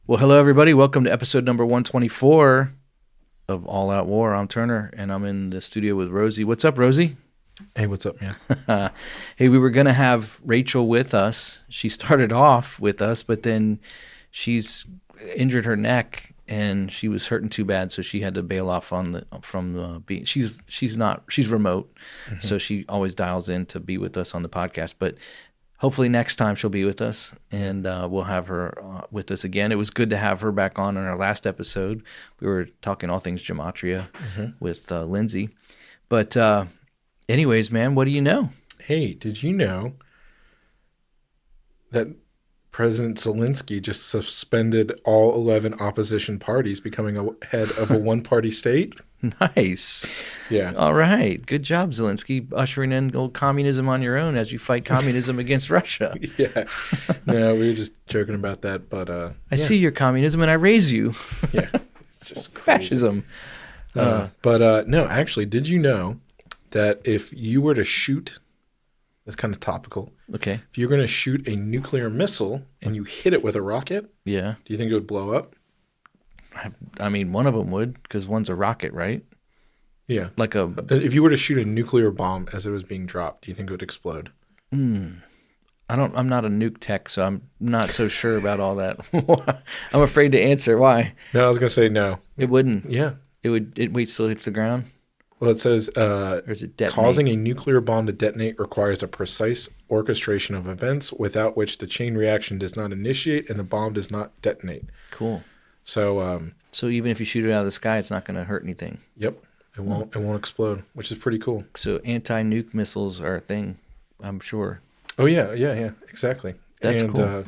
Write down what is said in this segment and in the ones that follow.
Well, hello, everybody. Welcome to episode number 124 of All Out War. I'm Turner, and I'm in the studio with Rosie. What's up, Rosie? Hey, what's up, man? Hey, we were going to have Rachel with us. She started off with us, but then she's injured her neck, and she was hurting too bad, so she had to bail off she's remote, so she always dials in to be with us on the podcast. But hopefully next time she'll be with us, and we'll have her with us again. It was good to have her back on in our last episode. We were talking all things gematria with Lindsay. But anyways, man, what do you know? Hey, did you know that President Zelensky just suspended all 11 opposition parties, becoming a head of a one-party state? Nice. Yeah. All right. Good job, Zelensky, ushering in old communism on your own as you fight communism against Russia. Yeah. No, we were just joking about that, but I see your communism and I raise you. Yeah. It's just crazy. Fascism. But no, actually, did you know that if you were to shoot, that's kind of topical. Okay. If you're going to shoot a nuclear missile and you hit it with a rocket, Yeah. do you think it would blow up? I mean, one of them would, because one's a rocket, right? Yeah. Like a... If you were to shoot a nuclear bomb as it was being dropped, do you think it would explode? I'm not a nuke tech, so I'm not so sure about all that. I'm afraid to answer. Why? No, I was going to say no. It wouldn't. Yeah. It waits till it hits the ground? Well, it says Or is it detonate? causing a nuclear bomb to detonate requires a precise orchestration of events without which the chain reaction does not initiate and the bomb does not detonate. Cool. So, So even if you shoot it out of the sky, it's not going to hurt anything. yep, it won't explode, which is pretty cool. So anti-nuke missiles are a thing, I'm sure. Oh yeah, exactly. That's cool.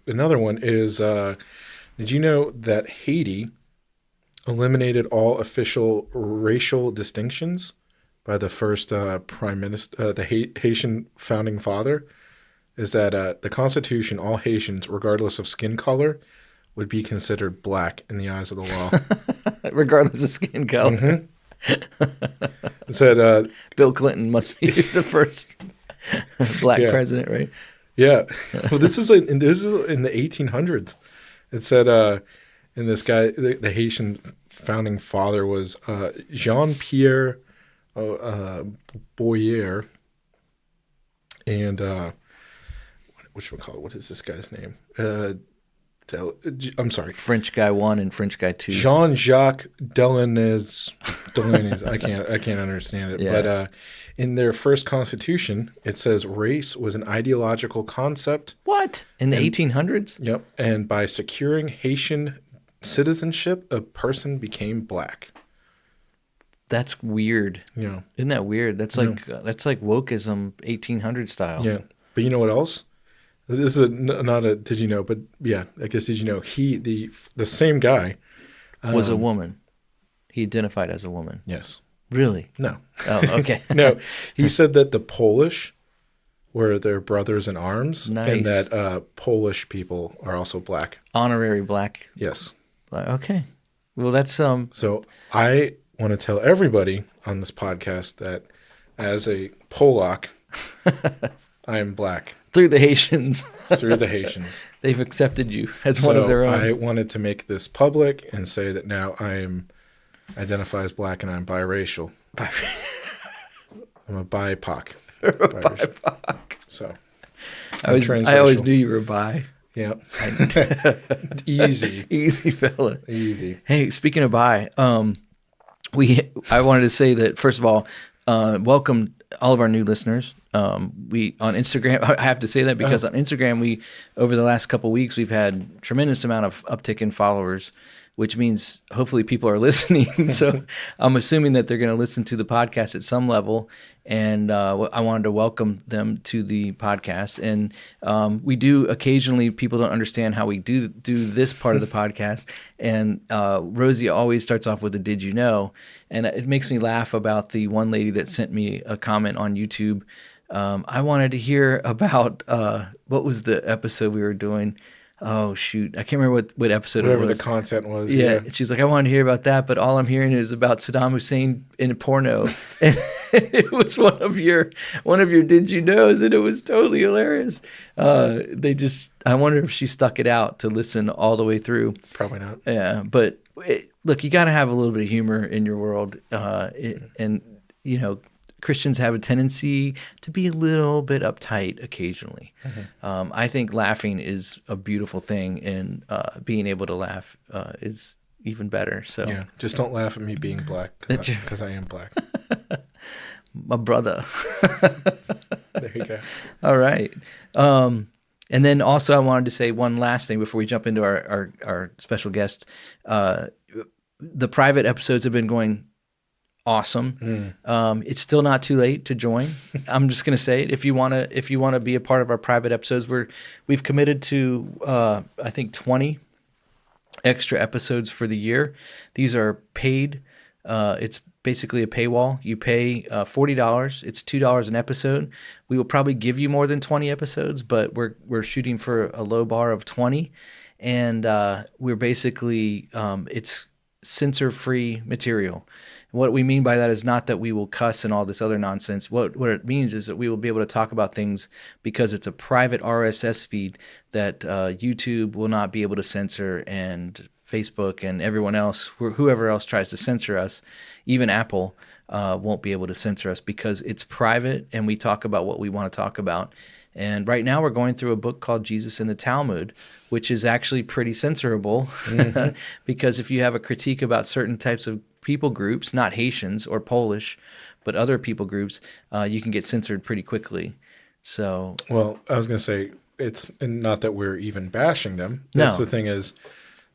Another one is, did you know that Haiti eliminated all official racial distinctions by the first prime minister, the Haitian founding father? Is that the Constitution, all Haitians, regardless of skin color, would be considered black in the eyes of the law. Regardless of skin color. It said, Bill Clinton must be the first black Yeah. president, right? yeah. Well, this is in the 1800s. It said, and this guy, the Haitian founding father was Jean-Pierre Boyer, and what is this guy's name? I'm sorry. French guy 1 and French guy 2. Jean-Jacques Delaunay. I can't understand it. Yeah. But in their first constitution, it says race was an ideological concept. What? In the 1800s? Yep. And by securing Haitian citizenship, a person became black. That's weird. Yeah. Isn't that weird? That's like wokeism 1800 style. Yeah. But you know what else? This is not a did you know, but yeah, I guess did you know the same guy Was a woman. He identified as a woman. Yes. Really? No. Oh, okay. No. He said that the Polish were their brothers in arms, Nice. and that Polish people are also black. Honorary black. Yes. Okay. Well, that's So I want to tell everybody on this podcast that as a Polak, I am black through the Haitians. through the Haitians. They've accepted you as one of their own. I wanted to make this public and say that now I identify as black and I'm biracial. I'm a BIPOC. BIPOC. So I always knew you were bi. yeah. Easy. Easy fella. Easy. Hey, speaking of bi, I wanted to say that first of all, welcome all of our new listeners. We on Instagram. I have to say that because on Instagram, we over the last couple of weeks we've had tremendous amount of uptick in followers, which means hopefully people are listening. So I'm assuming that they're going to listen to the podcast at some level. And I wanted to welcome them to the podcast. And we do occasionally, people don't understand how we do this part of the podcast. And Rosie always starts off with a "Did you know?" And it makes me laugh about the one lady that sent me a comment on YouTube. I wanted to hear about what was the episode we were doing. oh shoot, I can't remember what episode Whatever it the was. content was. Yeah, Yeah. and she's like, I want to hear about that, but all I'm hearing is about Saddam Hussein in a porno, and it was one of your did you knows, and it was totally hilarious. I wonder if she stuck it out to listen all the way through. Probably not. Yeah, but look, you got to have a little bit of humor in your world, and Christians have a tendency to be a little bit uptight occasionally. I think laughing is a beautiful thing, and being able to laugh is even better. So, Yeah. Just don't laugh at me being black because I am black. my brother. There you go. All right. And then also I wanted to say one last thing before we jump into our special guest. The private episodes have been going awesome. It's still not too late to join. I'm just going to say it. If you want to be a part of our private episodes, we've committed to I think 20 extra episodes for the year. These are paid. It's basically a paywall. You pay $40. It's $2 an episode. We will probably give you more than 20 episodes, but we're shooting for a low bar of 20, and we're basically it's censor-free material. What we mean by that is not that we will cuss and all this other nonsense. What it means is that we will be able to talk about things because it's a private RSS feed that YouTube will not be able to censor, and Facebook and everyone else, whoever else tries to censor us, even Apple, won't be able to censor us because it's private and we talk about what we want to talk about. And right now we're going through a book called Jesus in the Talmud, which is actually pretty censorable because if you have a critique about certain types of people groups, not Haitians or Polish, but other people groups, you can get censored pretty quickly. So, well, I was going to say it's not that we're even bashing them. That's No. the thing is,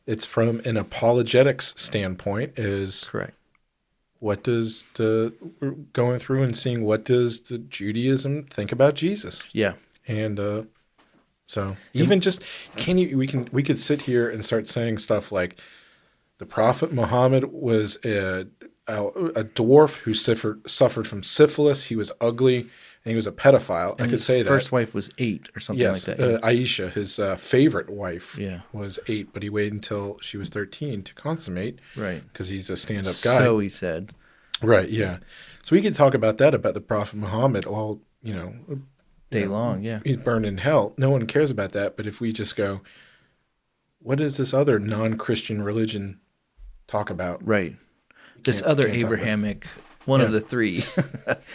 it's from an apologetics standpoint. Is correct. What does we're going through and seeing what does the Judaism think about Jesus? Yeah. And so even just we could sit here and start saying stuff like the Prophet Muhammad was a dwarf who suffered from syphilis. He was ugly and he was a pedophile. And I could his say that. first wife was 8 or something like that. Yeah. Aisha, his favorite wife, Yeah. was 8, but he waited until she was 13 to consummate. Right. Because he's a stand-up guy. So he said. Right, yeah. So we could talk about that, about the Prophet Muhammad all, Day long, yeah. He's burned in hell. No one cares about that. But if we just go, what does this other non-Christian religion talk about? Right. This other can't talk about it. Abrahamic, one of the three.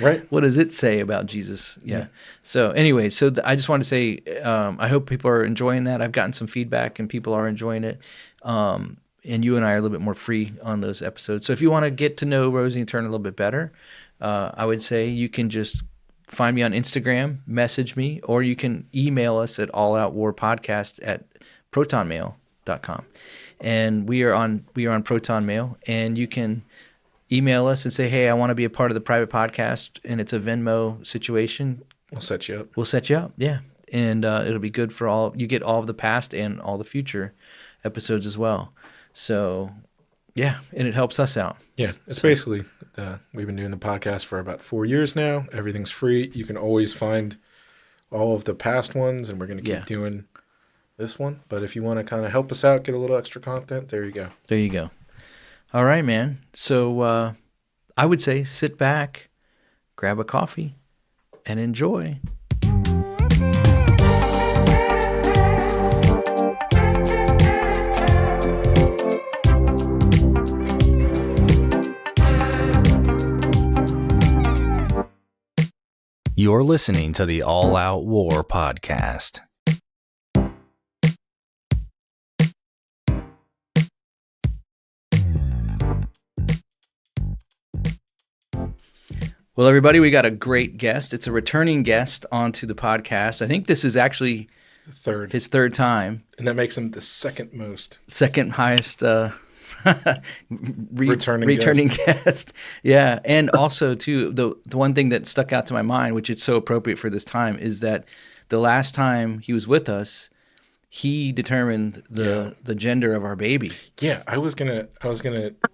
Right. What does it say about Jesus? Yeah. So anyway, I just want to say I hope people are enjoying that. I've gotten some feedback and people are enjoying it. And you and I are a little bit more free on those episodes. So if you want to get to know Rosie and Turn a little bit better, I would say you can just find me on Instagram, message me, or you can email us at alloutwarpodcast@protonmail.com. And we are on Proton Mail, and you can email us and say, hey, I want to be a part of the private podcast, and it's a Venmo situation. We'll set you up. We'll set you up, yeah. And it'll be good for all. You get all of the past and all the future episodes as well. So, yeah, and it helps us out. Yeah, it's basically, we've been doing the podcast for about 4 years now. Everything's free. You can always find all of the past ones, and we're going to keep doing this one. But if you want to kind of help us out, get a little extra content, there you go. There you go. All right, man. So I would say sit back, grab a coffee, and enjoy. You're listening to the All Out War podcast. Well, everybody, we got a great guest. It's a returning guest onto the podcast. I think this is actually his third time. And that makes him the second highest returning guest. Yeah. And also, too, the one thing that stuck out to my mind, which is so appropriate for this time, is that the last time he was with us, he determined the gender of our baby. Yeah, I was gonna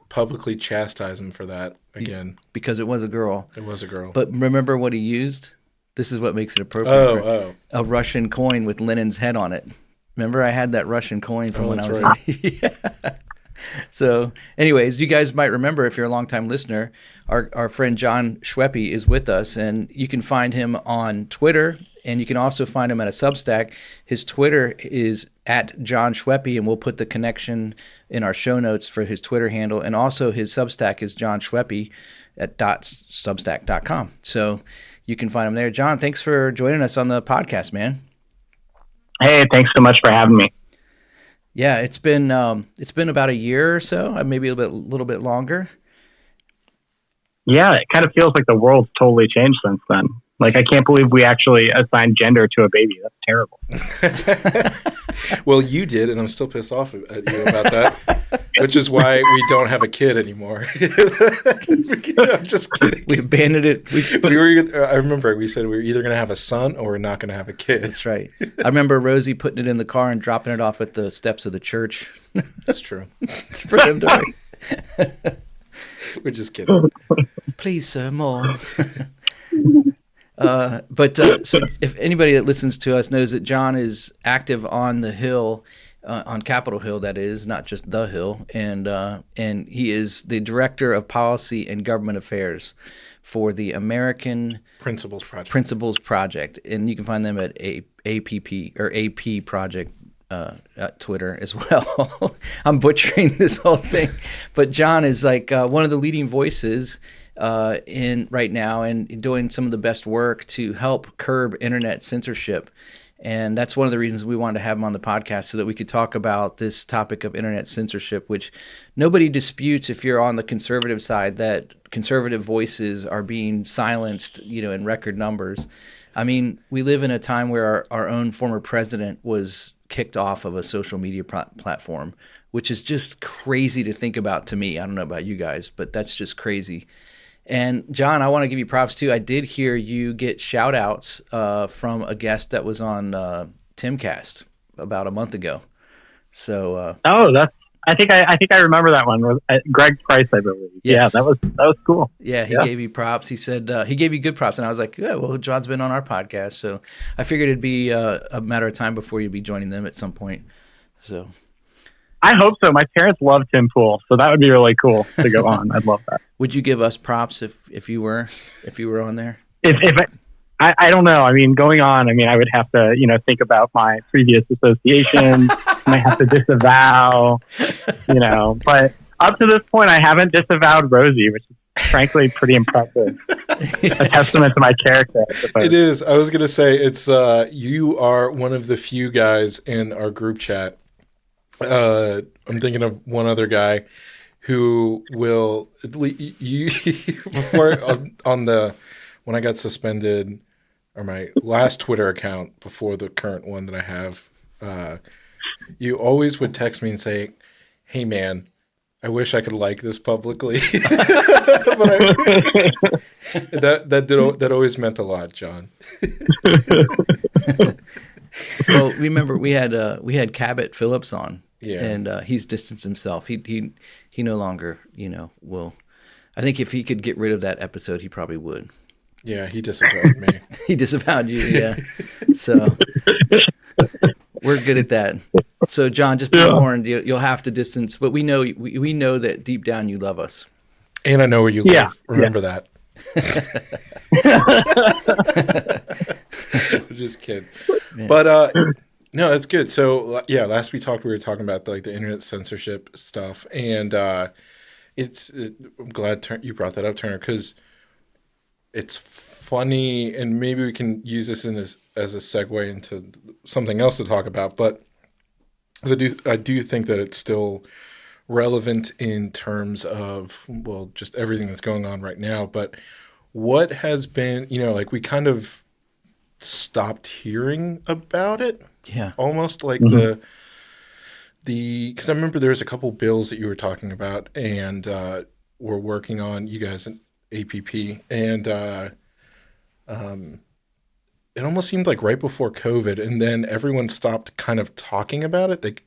publicly chastise him for that again. Because it was a girl. It was a girl. But remember what he used? This is what makes it appropriate. Oh. A Russian coin with Lenin's head on it. Remember, I had that Russian coin from when I that's was right. yeah. So, anyways, you guys might remember if you're a longtime listener, our friend John Schweppe is with us, and you can find him on Twitter, and you can also find him at a Substack. His Twitter is at John Schweppe, and we'll put the connection in our show notes for his Twitter handle, and also his Substack is John Schweppe at .substack.com. So you can find him there. John, thanks for joining us on the podcast, man. Hey, thanks so much for having me. Yeah, it's been about a year or so, maybe a little bit longer. Yeah, it kind of feels like the world's totally changed since then. Like, I can't believe we actually assigned gender to a baby. That's terrible. Well, you did, and I'm still pissed off at you about that, which is why we don't have a kid anymore. I'm just kidding. We abandoned it. I remember we said we were either going to have a son or we're not going to have a kid. That's right. I remember Rosie putting it in the car and dropping it off at the steps of the church. That's true. It's for him to wait. We're just kidding. Please, sir, more. So if anybody that listens to us knows that John is active on the Hill, on Capitol Hill, that is, not just the Hill, and he is the Director of Policy and Government Affairs for the American Principles Project, and you can find them at APP or AP Project at Twitter as well. I'm butchering this whole thing, but John is like one of the leading voices in right now and doing some of the best work to help curb internet censorship. And that's one of the reasons we wanted to have him on the podcast, so that we could talk about this topic of internet censorship, which nobody disputes if you're on the conservative side, that conservative voices are being silenced, in record numbers. I mean, we live in a time where our own former president was kicked off of a social media platform, which is just crazy to think about to me. I don't know about you guys, but that's just crazy. And John, I want to give you props too. I did hear you get shout outs from a guest that was on Timcast about a month ago. So I think I remember that one. Greg Price, I believe. Yes. Yeah, that was cool. Yeah, he gave you props. He said he gave you good props, and I was like, yeah, well, John's been on our podcast, so I figured it'd be a matter of time before you'd be joining them at some point. So I hope so. My parents love Tim Pool, so that would be really cool to go on. I'd love that. Would you give us props if you were on there? If I don't know. I mean, going on, I would have to, think about my previous associations. Might have to disavow, But up to this point, I haven't disavowed Rosie, which is frankly pretty impressive. A testament to my character, I suppose. It is. I was going to say, it's you are one of the few guys in our group chat. I'm thinking of one other guy who will you before when I got suspended, or my last Twitter account before the current one that I have, you always would text me and say, "Hey man, I wish I could like this publicly." But that always meant a lot, John. Well, remember we had Cabot Phillips on, and he's distanced himself. He no longer, will. I think if he could get rid of that episode, he probably would. Yeah, he disavowed me. He disavowed you, yeah. So we're good at that. So John, just be warned, you'll have to distance, but we know that deep down you love us. And I know where you live. Remember that. Just kidding. Yeah. But no, that's good. So last we were talking about the internet censorship stuff, and I'm glad you brought that up, Turner, because it's funny, and maybe we can use this as a segue into something else to talk about. But I do think that it's still relevant in terms of, well, just everything that's going on right now. But what has been, we kind of stopped hearing about it. Yeah. Almost like because I remember there was a couple bills that you were talking about and were working on, you guys at APP, and it almost seemed like right before COVID, and then everyone stopped kind of talking about it.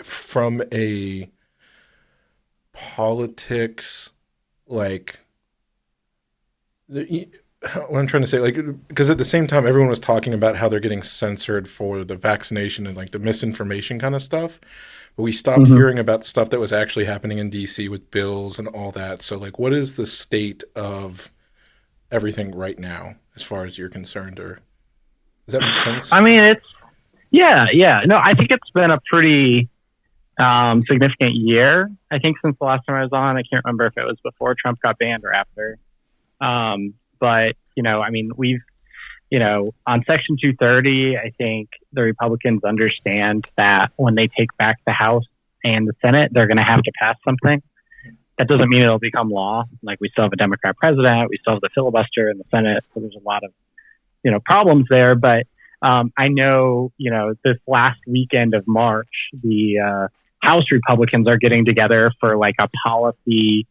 From a politics, what I'm trying to say, like, because at the same time, everyone was talking about how they're getting censored for the vaccination and like the misinformation kind of stuff. But we stopped hearing about stuff that was actually happening in DC with bills and all that. So, like, what is the state of everything right now, as far as you're concerned? Or does that make sense? I mean, yeah. No, I think it's been a pretty significant year. I think since the last time I was on, I can't remember if it was before Trump got banned or after. But, I mean, we've, on Section 230, I think the Republicans understand that when they take back the House and the Senate, they're going to have to pass something. That doesn't mean it'll become law. Like, we still have a Democrat president. We still have the filibuster in the Senate. So there's a lot of, problems there. But I know, this last weekend of March, the House Republicans are getting together for like a policy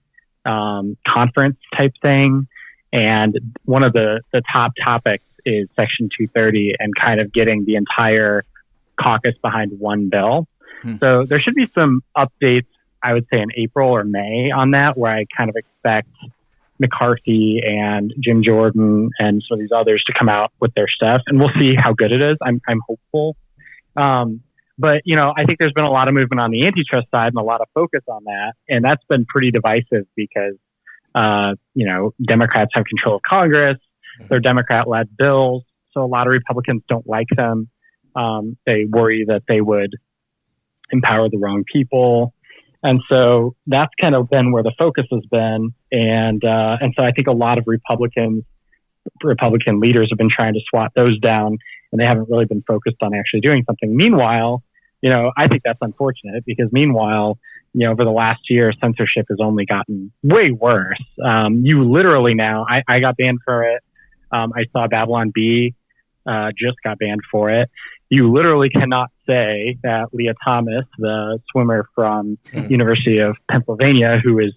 conference type thing. And one of the top topics is Section 230 and kind of getting the entire caucus behind one bill. So there should be some updates, I would say in April or May on that, where I kind of expect McCarthy and Jim Jordan and some of these others to come out with their stuff, and we'll see how good it is. I'm hopeful. But, I think there's been a lot of movement on the antitrust side and a lot of focus on that. And that's been pretty divisive because Democrats have control of Congress. They're Democrat-led bills. So a lot of Republicans don't like them. They worry that they would empower the wrong people. And so that's kind of been where the focus has been. And so I think a lot of Republican leaders have been trying to swat those down, and they haven't really been focused on actually doing something. Meanwhile, I think that's unfortunate because meanwhile, over the last year, censorship has only gotten way worse. You literally now, I got banned for it. I saw Babylon Bee just got banned for it. You literally cannot say that Leah Thomas, the swimmer from University of Pennsylvania, who is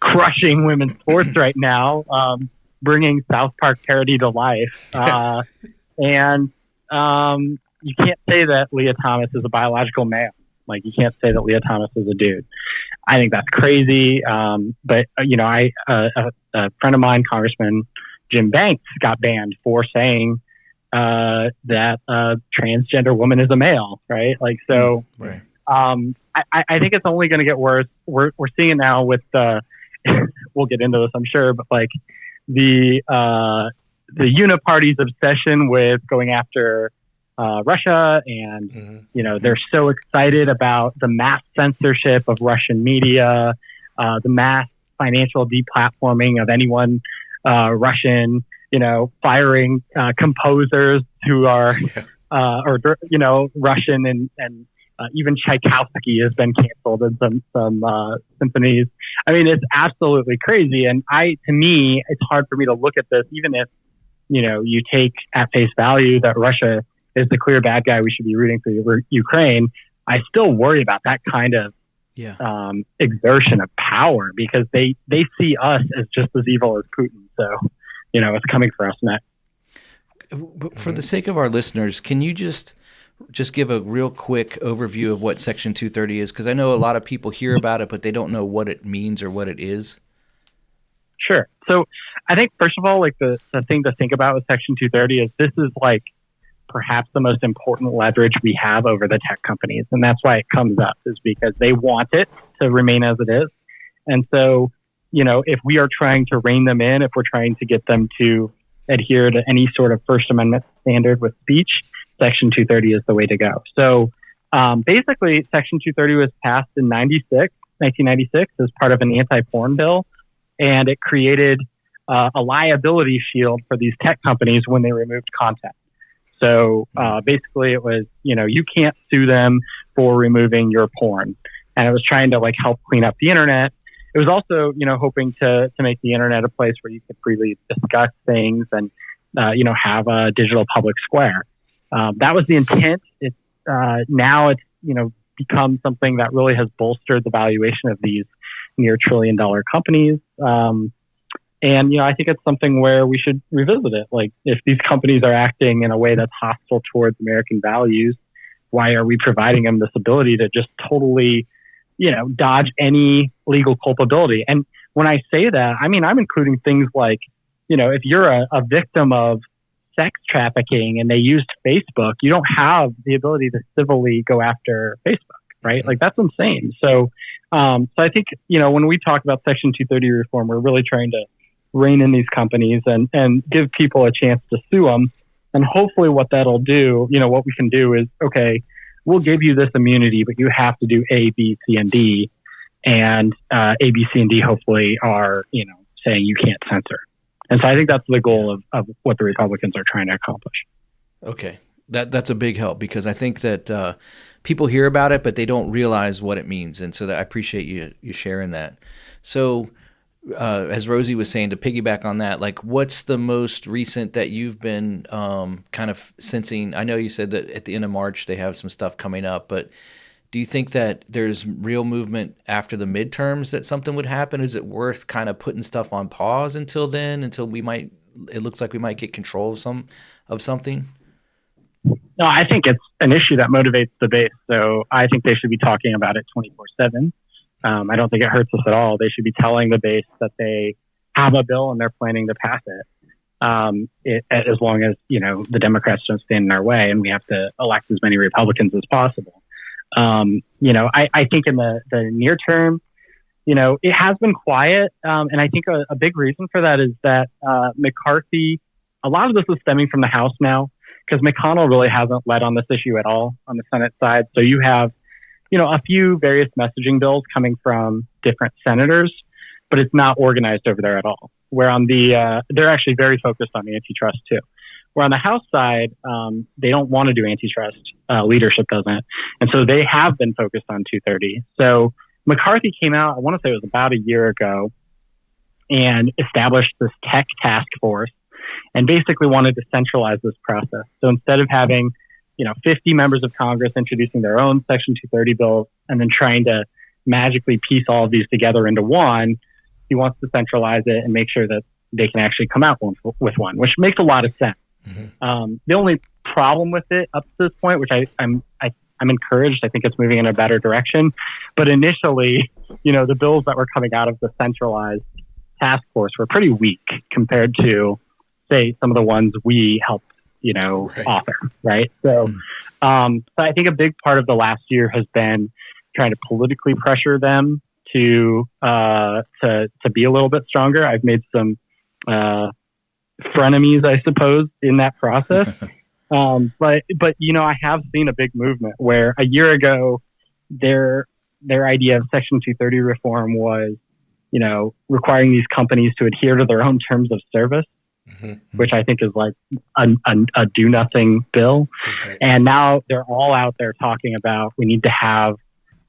crushing women's sports right now, bringing South Park parody to life. And you can't say that Leah Thomas is a biological male. Like, you can't say that Leah Thomas is a dude. I think that's crazy. But a friend of mine, Congressman Jim Banks, got banned for saying that a transgender woman is a male, right? Like, so Right. I think it's only going to get worse. We're seeing it now with we'll get into this, I'm sure, but like the uniparty's obsession with going after Russia, and they're so excited about the mass censorship of Russian media, the mass financial deplatforming of anyone Russian, firing composers who are Russian, and even Tchaikovsky has been canceled in some symphonies. I mean, it's absolutely crazy. And to me, it's hard for me to look at this, even if you take at face value that Russia is the clear bad guy, we should be rooting for Ukraine. I still worry about that kind of exertion of power, because they see us as just as evil as Putin. So, it's coming for us next. For the sake of our listeners, can you just give a real quick overview of what Section 230 is? Because I know a lot of people hear about it, but they don't know what it means or what it is. Sure. So I think, first of all, like the thing to think about with Section 230 is this is like perhaps the most important leverage we have over the tech companies. And that's why it comes up, is because they want it to remain as it is. And so, if we are trying to rein them in, if we're trying to get them to adhere to any sort of First Amendment standard with speech, Section 230 is the way to go. So basically, Section 230 was passed in 1996 as part of an anti-porn bill, and it created a liability shield for these tech companies when they removed content. So basically, it was, you can't sue them for removing your porn, and it was trying to help clean up the internet. It was also, hoping to make the internet a place where you could freely discuss things and, have a digital public square. That was the intent. It's now it's become something that really has bolstered the valuation of these near $1 trillion companies. And I think it's something where we should revisit it. Like, if these companies are acting in a way that's hostile towards American values, why are we providing them this ability to just totally, dodge any legal culpability? And when I say that, I mean, I'm including things like if you're a victim of sex trafficking and they used Facebook, you don't have the ability to civilly go after Facebook, right? Like that's insane. So I think, when we talk about Section 230 reform, we're really trying to rein in these companies and give people a chance to sue them. And hopefully what that'll do, what we can do is, okay, we'll give you this immunity, but you have to do A, B, C, and D. And A, B, C, and D hopefully are, saying you can't censor. And so I think that's the goal of what the Republicans are trying to accomplish. Okay. That's a big help, because I think that people hear about it, but they don't realize what it means. And so I appreciate you sharing that. So as Rosie was saying, to piggyback on that, like what's the most recent that you've been kind of sensing? I know you said that at the end of March they have some stuff coming up, but do you think that there's real movement after the midterms that something would happen? Is it worth kind of putting stuff on pause until then, until it looks like we might get control of something? No, I think it's an issue that motivates the base. So I think they should be talking about it 24/7. I don't think it hurts us at all. They should be telling the base that they have a bill and they're planning to pass it. As long as, the Democrats don't stand in our way and we have to elect as many Republicans as possible. I think in the near term, it has been quiet. And I think a big reason for that is that McCarthy, a lot of this is stemming from the House now, because McConnell really hasn't led on this issue at all on the Senate side. So you have, a few various messaging bills coming from different senators, but it's not organized over there at all. Where on they're actually very focused on antitrust too. Where on the House side, they don't want to do antitrust. Leadership doesn't. And so they have been focused on 230. So McCarthy came out, I want to say it was about a year ago, and established this tech task force and basically wanted to centralize this process. So instead of having, 50 members of Congress introducing their own Section 230 bills and then trying to magically piece all of these together into one, he wants to centralize it and make sure that they can actually come out with one, which makes a lot of sense. Mm-hmm. The only problem with it up to this point, which I'm encouraged, I think it's moving in a better direction. But initially, the bills that were coming out of the centralized task force were pretty weak compared to, say, some of the ones we helped, right. author, right? So, so I think a big part of the last year has been trying to politically pressure them to be a little bit stronger. I've made some frenemies, I suppose, in that process. But I have seen a big movement where a year ago, their idea of Section 230 reform was, requiring these companies to adhere to their own terms of service, mm-hmm. which I think is like a do nothing bill. Okay. And now they're all out there talking about we need to have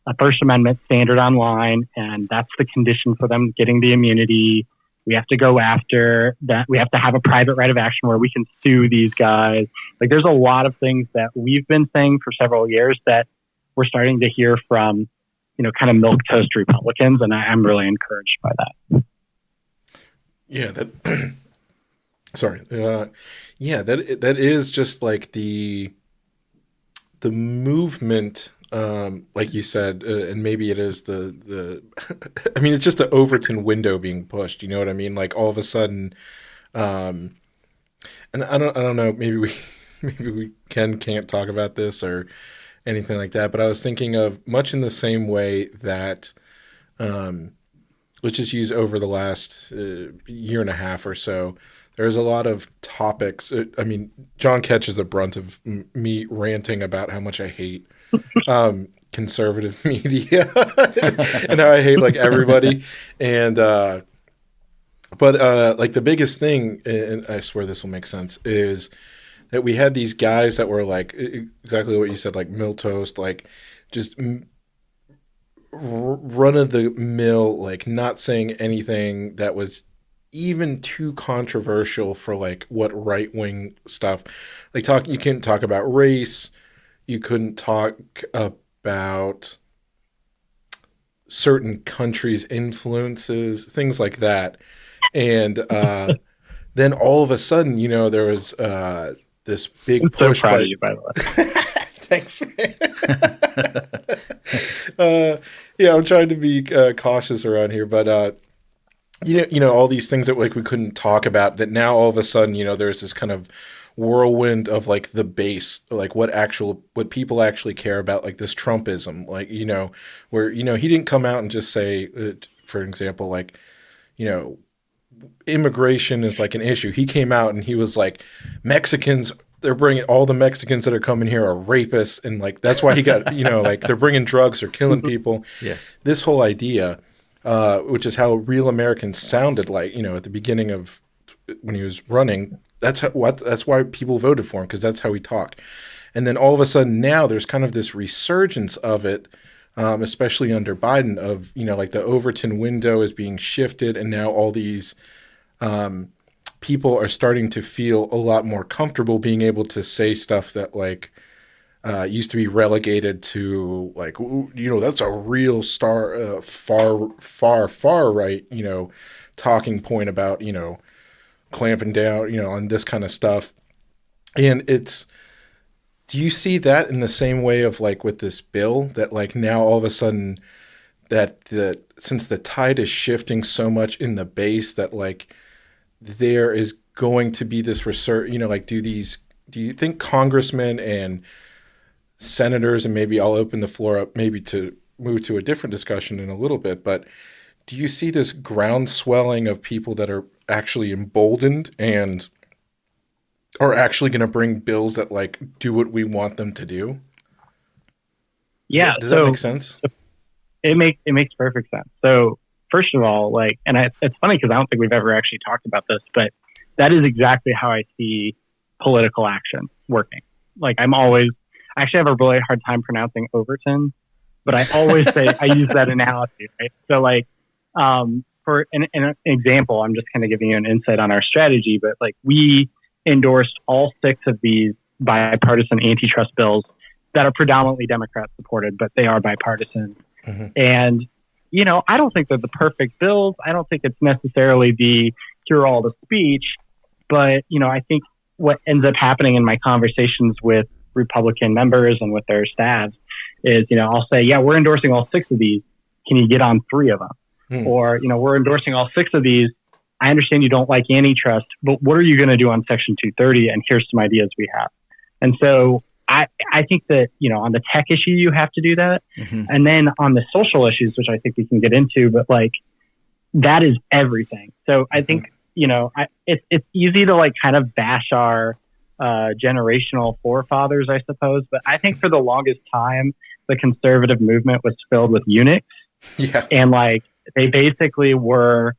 a First Amendment standard online, and that's the condition for them getting the immunity. We have to go after that. We have to have a private right of action where we can sue these guys. Like there's a lot of things that we've been saying for several years that we're starting to hear from, kind of milquetoast Republicans. And I'm really encouraged by that. Yeah. Sorry. That is just like the movement, like you said, and maybe it is the I mean, it's just the Overton window being pushed. You know what I mean? Like all of a sudden, and I don't know. Maybe we can't talk about this or anything like that. But I was thinking of much in the same way that, let's just use over the last year and a half or so. There's a lot of topics. I mean, John catches the brunt of me ranting about how much I hate conservative media and how I hate like everybody. And but like the biggest thing, and I swear this will make sense, is that we had these guys that were like exactly what you said, like milquetoast, like just run of the mill, like not saying anything that was even too controversial for like what right wing stuff. Like you couldn't talk about race, you couldn't talk about certain countries' influences, things like that. And then all of a sudden, there was this big push. So proud of you, by the way. Thanks, man. Yeah, I'm trying to be cautious around here, but all these things that like we couldn't talk about, that now all of a sudden, there's this kind of whirlwind of like the base, like what people actually care about, like this Trumpism, like, where, he didn't come out and just say, for example, like, immigration is like an issue. He came out and he was like, they're bringing all the Mexicans that are coming here are rapists. And like, that's why he got, like they're bringing drugs, they're killing people. Yeah. This whole idea, which is how real Americans sounded like, at the beginning of when he was running. That's why people voted for him, because that's how he talked. And then all of a sudden now there's kind of this resurgence of it, especially under Biden, of, like the Overton window is being shifted, and now all these people are starting to feel a lot more comfortable being able to say stuff that like used to be relegated to like, that's a real far right, talking point about, clamping down, on this kind of stuff. And do you see that in the same way of like with this bill, that like now all of a sudden that since the tide is shifting so much in the base, that like there is going to be this research, like do you think congressmen and senators, and maybe I'll open the floor up maybe to move to a different discussion in a little bit, but do you see this groundswelling of people that are actually emboldened and are actually going to bring bills that like do what we want them to do? Yeah. Does that make sense? It makes perfect sense. So first of all, like, and it's funny because I don't think we've ever actually talked about this, but that is exactly how I see political action working. Like I actually have a really hard time pronouncing Overton, but I always say, I use that analogy, right? So like, for an example, I'm just kind of giving you an insight on our strategy, but like we endorsed all 6 of these bipartisan antitrust bills that are predominantly Democrat supported, but they are bipartisan. Mm-hmm. And, I don't think they're the perfect bills. I don't think it's necessarily the cure all the speech, but, I think what ends up happening in my conversations with Republican members and with their staffs is, I'll say, yeah, we're endorsing all 6 of these. Can you get on 3 of them? Or, we're endorsing all 6 of these. I understand you don't like antitrust, but what are you going to do on Section 230? And here's some ideas we have. And so I think that, on the tech issue, you have to do that. Mm-hmm. And then on the social issues, which I think we can get into, but like that is everything. So I think, it's easy to like kind of bash our generational forefathers, I suppose. But I think for the longest time, the conservative movement was filled with eunuchs. Yeah. And like, they basically were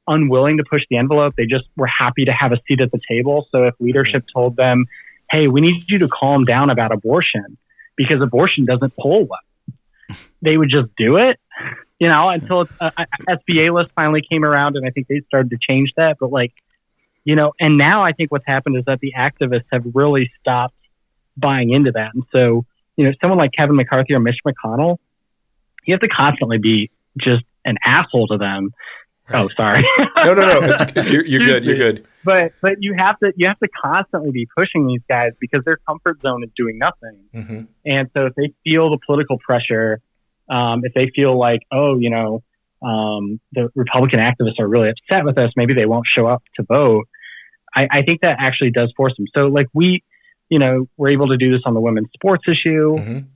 unwilling to push the envelope. They just were happy to have a seat at the table. So if leadership told them, hey, we need you to calm down about abortion because abortion doesn't poll well, they would just do it, until SBA list finally came around. And I think they started to change that. But like, and now I think what's happened is that the activists have really stopped buying into that. And so, someone like Kevin McCarthy or Mitch McConnell, you have to constantly be just an asshole to them. Right. Oh, sorry. No. You're good. You're good. But you have to constantly be pushing these guys because their comfort zone is doing nothing. Mm-hmm. And so if they feel the political pressure, if they feel like, the Republican activists are really upset with us, maybe they won't show up to vote. I think that actually does force them. So like we're able to do this on the women's sports issue. Mm-hmm.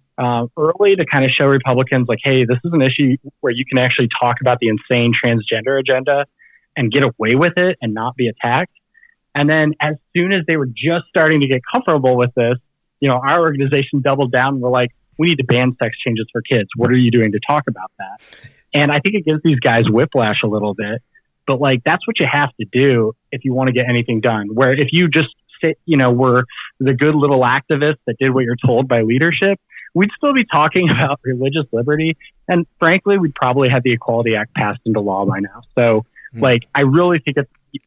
Early to kind of show Republicans like, hey, this is an issue where you can actually talk about the insane transgender agenda and get away with it and not be attacked. And then as soon as they were just starting to get comfortable with this, our organization doubled down and we're like, we need to ban sex changes for kids. What are you doing to talk about that? And I think it gives these guys whiplash a little bit, but like, that's what you have to do if you want to get anything done. Where if you just sit, were the good little activists that did what you're told by leadership, we'd still be talking about religious liberty. And frankly, we'd probably have the Equality Act passed into law by now. So like, I really think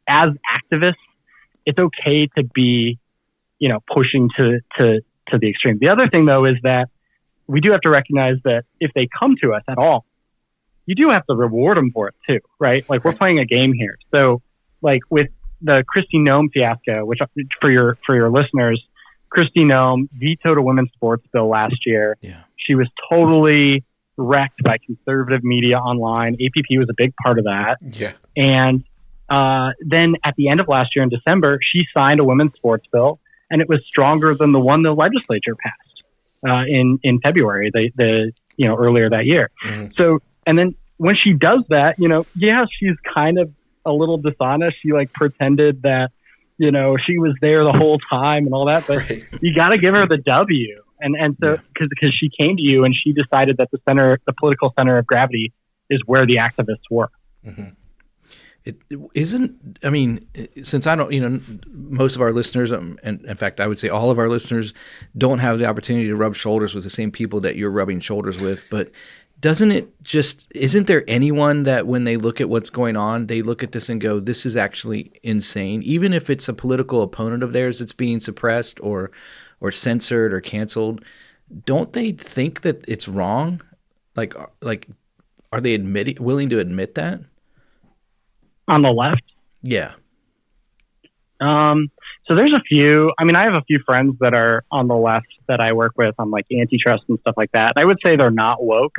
as activists, it's okay to be, pushing to the extreme. The other thing though, is that we do have to recognize that if they come to us at all, you do have to reward them for it too, right? Like we're playing a game here. So like with the Kristi Noem fiasco, which for your listeners, Kristi Noem vetoed a women's sports bill last year. Yeah. She was totally wrecked by conservative media online. APP was a big part of that. Yeah. And then at the end of last year in December, she signed a women's sports bill, and it was stronger than the one the legislature passed in February, earlier that year. Mm-hmm. So, and then when she does that, she's kind of a little dishonest. She like pretended that, she was there the whole time and all that, but Right. you got to give her the W. And so, because she came to you and she decided that the political center of gravity is where the activists were. Mm-hmm. It isn't, I mean, since I don't, most of our listeners, and in fact, I would say all of our listeners don't have the opportunity to rub shoulders with the same people that you're rubbing shoulders with, but isn't there anyone that when they look at what's going on, they look at this and go, this is actually insane, even if it's a political opponent of theirs that's being suppressed or censored or canceled? Don't they think that it's wrong? Like, are they willing to admit that? On the left? Yeah. So there's a few, I have a few friends that are on the left that I work with on like antitrust and stuff like that. I would say they're not woke,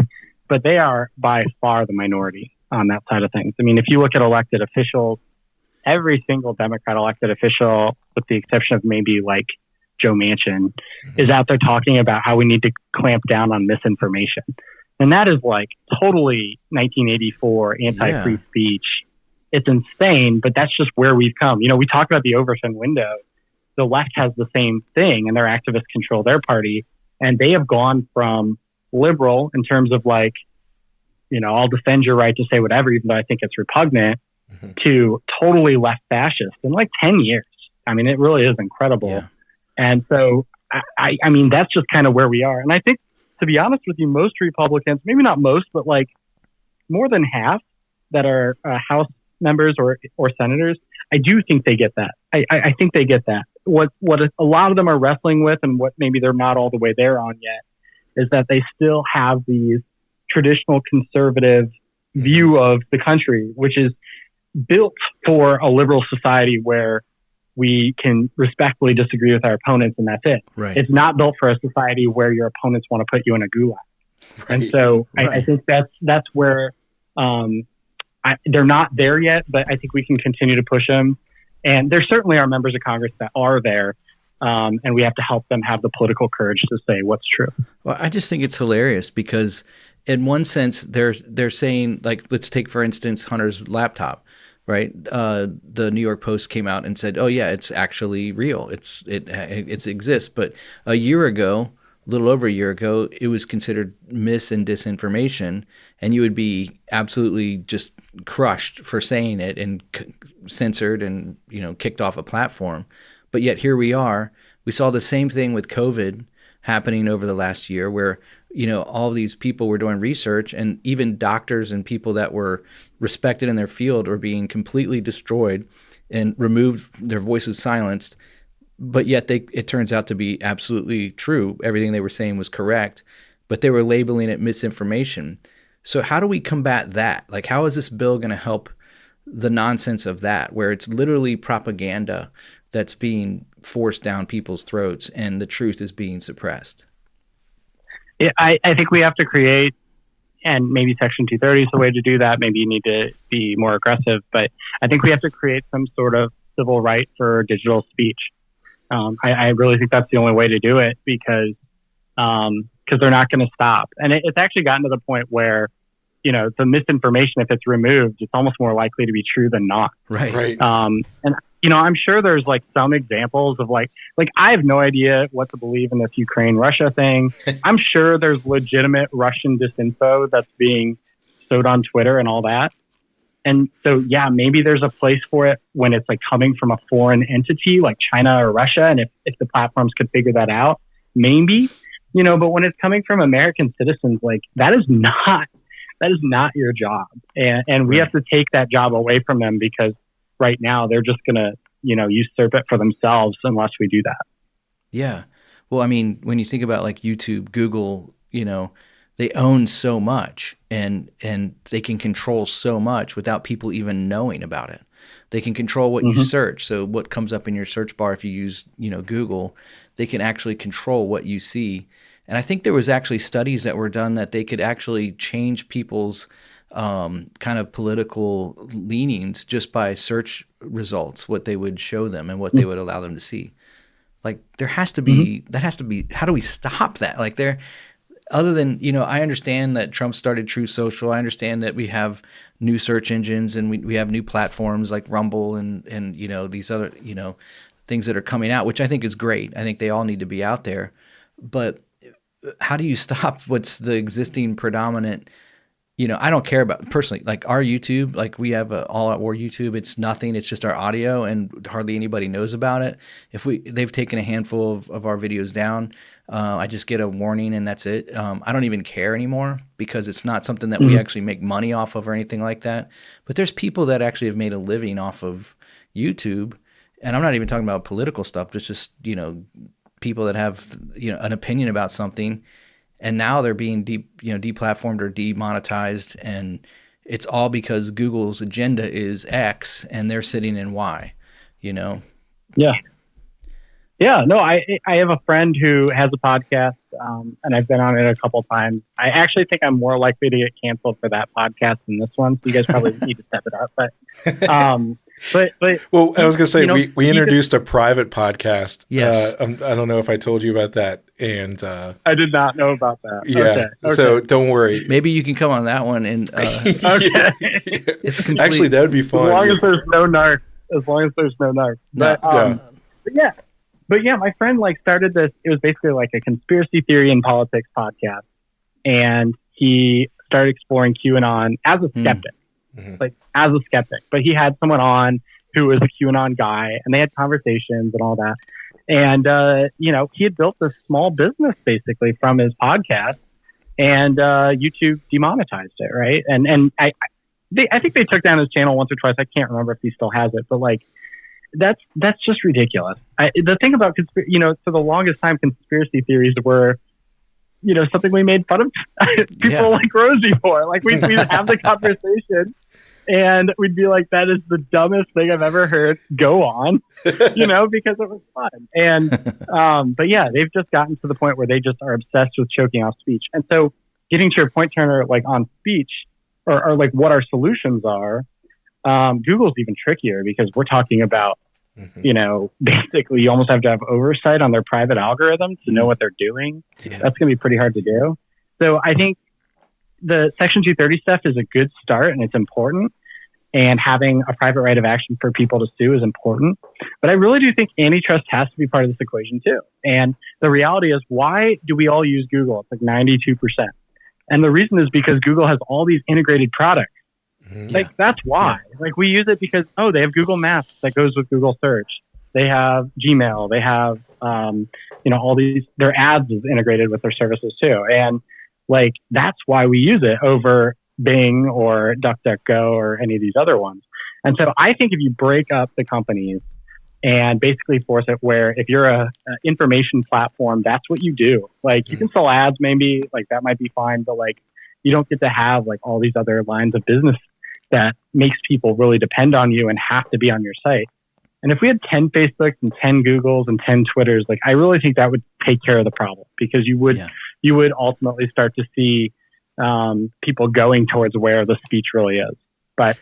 but they are by far the minority on that side of things. If you look at elected officials, every single Democrat elected official, with the exception of maybe like Joe Manchin, is out there talking about how we need to clamp down on misinformation. And that is like totally 1984 anti-free speech. It's insane, but that's just where we've come. We talk about the Overton window. The left has the same thing, and their activists control their party. And they have gone from liberal in terms of like, I'll defend your right to say whatever, even though I think it's repugnant, to totally left fascist in like 10 years. It really is incredible. Yeah. And so, I that's just kind of where we are. And I think, to be honest with you, most Republicans, maybe not most, but like more than half that are House members or senators, I do think they get that. I think they get that. What a lot of them are wrestling with, and what maybe they're not all the way there on yet, is that they still have these traditional conservative view of the country, which is built for a liberal society where we can respectfully disagree with our opponents and that's it. Right. It's not built for a society where your opponents want to put you in a gulag. Right. And so I think that's where they're not there yet, but I think we can continue to push them. And there certainly are members of Congress that are there, and we have to help them have the political courage to say what's true. Well, I just think it's hilarious because in one sense, they're saying, like, let's take, for instance, Hunter's laptop, right? The New York Post came out and said, oh, yeah, it's actually real. It exists. But a little over a year ago, it was considered mis and disinformation, and you would be absolutely just crushed for saying it and censored and kicked off a platform. But yet here we are. We saw the same thing with COVID happening over the last year, where all these people were doing research, and even doctors and people that were respected in their field were being completely destroyed and removed, their voices silenced. But yet it turns out to be absolutely true. Everything they were saying was correct, but they were labeling it misinformation. So how do we combat that? Like, how is this bill going to help the nonsense of that, where it's literally propaganda that's being forced down people's throats and the truth is being suppressed? Yeah, I think we have to create, and maybe Section 230 is the way to do that. Maybe you need to be more aggressive, but I think we have to create some sort of civil right for digital speech. I really think that's the only way to do it, because they're not going to stop. And it's actually gotten to the point where, the misinformation, if it's removed, it's almost more likely to be true than not. Right. And I'm sure there's like some examples of like I have no idea what to believe in this Ukraine-Russia thing. I'm sure there's legitimate Russian disinfo that's being sowed on Twitter and all that. And so, yeah, maybe there's a place for it when it's like coming from a foreign entity like China or Russia. And if the platforms could figure that out, maybe, but when it's coming from American citizens, like that is not your job. And we have to take that job away from them, because right now they're just going to, usurp it for themselves unless we do that. Yeah. Well, I mean, when you think about like YouTube, Google, they own so much and they can control so much without people even knowing about it. They can control what you search. So what comes up in your search bar if you use, Google, they can actually control what you see. And I think there was actually studies that were done that they could actually change people's kind of political leanings just by search results, what they would show them and what they would allow them to see. Like there has to be, that has to be, how do we stop that? Like other than, I understand that Trump started True Social. I understand that we have new search engines and we have new platforms like Rumble and these other, things that are coming out, which I think is great. I think they all need to be out there. But how do you stop what's the existing predominant, I don't care about personally, like our YouTube, like we have a All Out War YouTube. It's nothing. It's just our audio and hardly anybody knows about it. They've taken a handful of our videos down. I just get a warning and that's it. I don't even care anymore because it's not something that we actually make money off of or anything like that. But there's people that actually have made a living off of YouTube. And I'm not even talking about political stuff. It's just, people that have, an opinion about something. And now they're being deplatformed or demonetized, and it's all because Google's agenda is X, and they're sitting in Y. Yeah. No, I have a friend who has a podcast, and I've been on it a couple of times. I actually think I'm more likely to get canceled for that podcast than this one, so you guys probably need to step it up. But well, I was going to say we introduced a private podcast. Yes, I don't know if I told you about that, and I did not know about that. Yeah, okay. So don't worry. Maybe you can come on that one, and okay. It's complete. Actually, that would be fun. As long as there's no narc. But yeah, my friend started this. It was basically like a conspiracy theory and politics podcast, and he started exploring QAnon as a skeptic. As a skeptic, but he had someone on who was a QAnon guy and they had conversations and all that. And, he had built this small business basically from his podcast and, YouTube demonetized it. Right. And I think they took down his channel once or twice. I can't remember if he still has it, but that's just ridiculous. The thing about, for the longest time, conspiracy theories were, something we made fun of people like Rosie for. We'd have the conversation and we'd be like, that is the dumbest thing I've ever heard. Go on, because it was fun. And, but yeah, they've just gotten to the point where they just are obsessed with choking off speech. And so getting to your point, Turner, on speech or what our solutions are, Google's even trickier because we're talking about, basically you almost have to have oversight on their private algorithm to know what they're doing. Yeah. That's going to be pretty hard to do. So I think the Section 230 stuff is a good start and it's important. And having a private right of action for people to sue is important. But I really do think antitrust has to be part of this equation too. And the reality is, why do we all use Google? It's 92%. And the reason is because Google has all these integrated products. That's why. We use it because, they have Google Maps that goes with Google Search. They have Gmail. They have, all these, their ads is integrated with their services too. And that's why we use it over Bing or DuckDuckGo or any of these other ones. And so I think if you break up the companies and basically force it where if you're a information platform, that's what you do. You can sell ads, maybe that might be fine, but you don't get to have all these other lines of business that makes people really depend on you and have to be on your site. And if we had 10 Facebooks and 10 Googles and 10 Twitters, I really think that would take care of the problem because you would ultimately start to see people going towards where the speech really is. But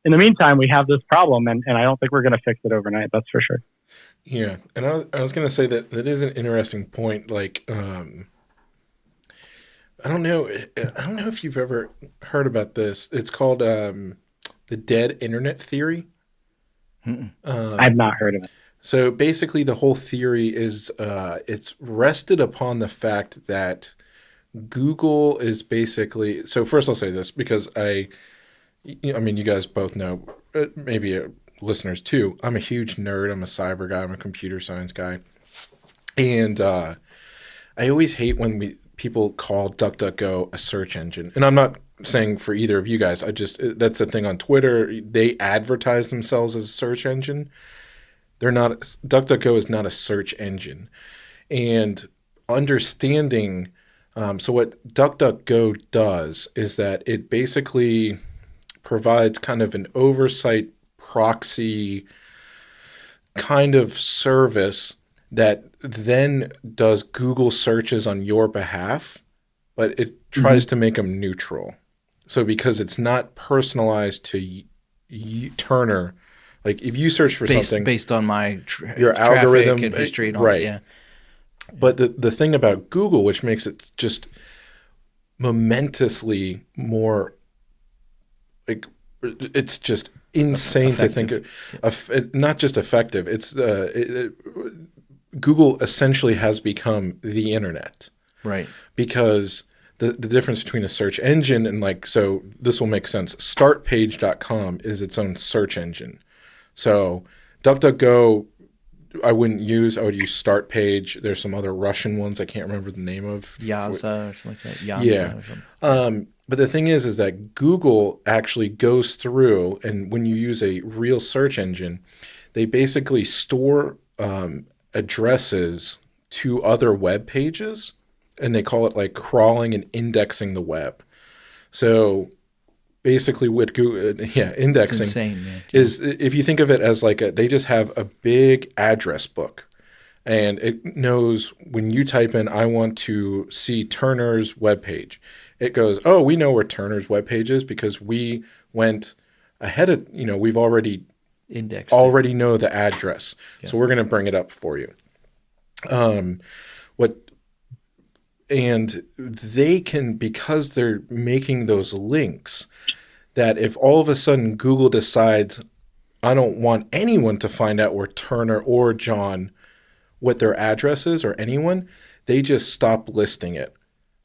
in the meantime, we have this problem, and I don't think we're going to fix it overnight. That's for sure. Yeah, and I was going to say that is an interesting point. I don't know if you've ever heard about this. It's called the dead internet theory. I've not heard of it. So basically, the whole theory is it's rested upon the fact that Google is basically. So first, I'll say this because you guys both know, maybe listeners too. I'm a huge nerd. I'm a cyber guy. I'm a computer science guy, and I always hate when people call DuckDuckGo a search engine. And I'm not saying for either of you guys. That's the thing on Twitter. They advertise themselves as a search engine. They're not. DuckDuckGo is not a search engine, and understanding. So what DuckDuckGo does is that it basically provides kind of an oversight proxy kind of service that then does Google searches on your behalf, but it tries to make them neutral. So because it's not personalized to Turner, like if you search for something based on my your algorithm and history and all right. that, But the thing about Google, which makes it just momentously more, like, it's just insane effective. to think of, not just effective. It's Google essentially has become the internet, right? because the difference between a search engine and, like, so this will make sense. Startpage.com is its own search engine. So DuckDuckGo, I would use Startpage. There's some other Russian ones I can't remember the name of. Yaza or something like that. Yanza Yeah. or something. But the thing is that Google actually goes through, and when you use a real search engine, they basically store addresses to other web pages, and they call it like crawling and indexing the web. So basically what Google, indexing It's insane, man. is, if you think of it as like they just have a big address book, and it knows when you type in, I want to see Turner's webpage, it goes, oh, we know where Turner's webpage is because we went ahead of, we've already know the address. Yeah. So we're going to bring it up for you. And they can, because they're making those links, that if all of a sudden Google decides, I don't want anyone to find out where Turner or John, what their address is, or anyone, they just stop listing it.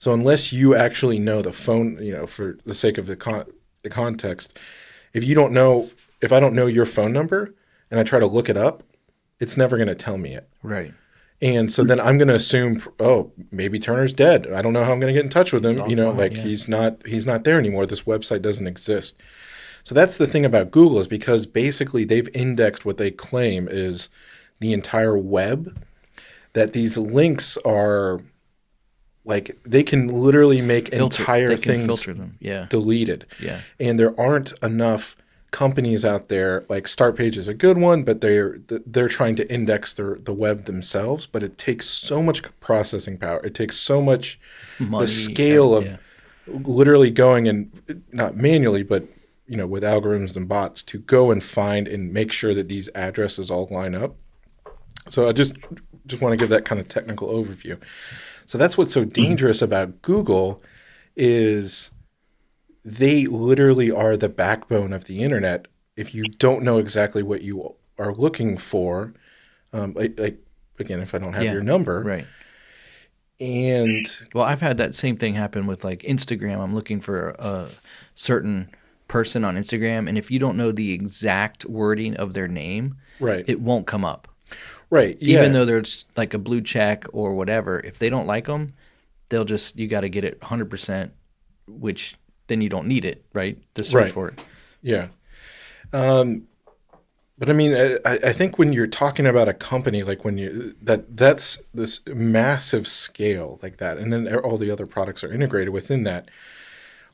So unless you actually know the phone, for the sake of the context, if I don't know your phone number and I try to look it up, it's never going to tell me it. Right. And so then I'm going to assume, oh, maybe Turner's dead. I don't know how I'm going to get in touch with him. He's not there anymore. This website doesn't exist. So that's the thing about Google, is because basically they've indexed what they claim is the entire web, that these links are like, they can literally make entire things deleted. Yeah. And there aren't enough companies out there, like Startpage is a good one, but they're trying to index the web themselves, but it takes so much processing power. It takes so much money, the scale of literally going, and not manually, but with algorithms and bots, to go and find and make sure that these addresses all line up. So I just want to give that kind of technical overview. So that's what's so dangerous about Google, is they literally are the backbone of the internet. If you don't know exactly what you are looking for, like again, if I don't have your number, right? And well, I've had that same thing happen with like Instagram. I'm looking for a certain person on Instagram, and if you don't know the exact wording of their name, right, it won't come up. Right. Yeah. Even though there's like a blue check or whatever, if they don't like them, you got to get it 100%, which then you don't need it, right? To search for it. Yeah. But I mean, I think when you're talking about a company, like that's this massive scale like that, and then all the other products are integrated within that,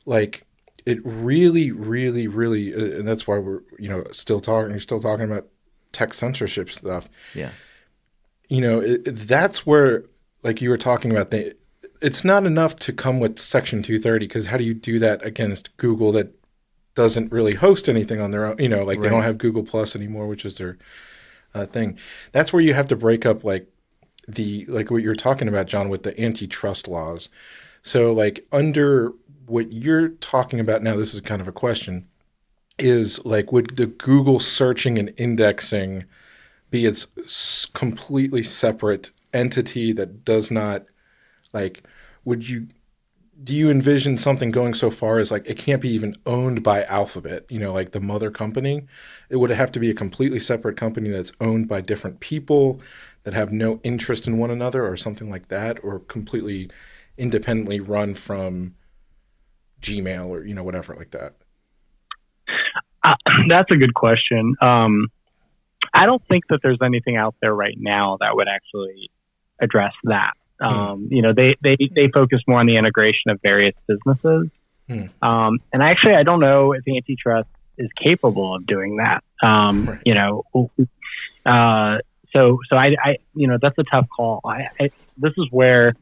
like it really, really, really, and that's why we're, you're still talking about tech censorship stuff. Yeah. That's where, like you were talking about, it's not enough to come with Section 230, because how do you do that against Google that doesn't really host anything on their own? They don't have Google Plus anymore, which is their thing. That's where you have to break up like what you're talking about, John, with the antitrust laws. So like under what you're talking about now, this is kind of a question, is like, would the Google searching and indexing be its completely separate entity that does not, like, do you envision something going so far as like it can't be even owned by Alphabet, like the mother company? It would have to be a completely separate company that's owned by different people that have no interest in one another, or something like that, or completely independently run from Gmail or whatever like that. That's a good question. I don't think that there's anything out there right now that would actually address that. They focus more on the integration of various businesses. And I don't know if antitrust is capable of doing that. Right. So So I that's a tough call. This is where,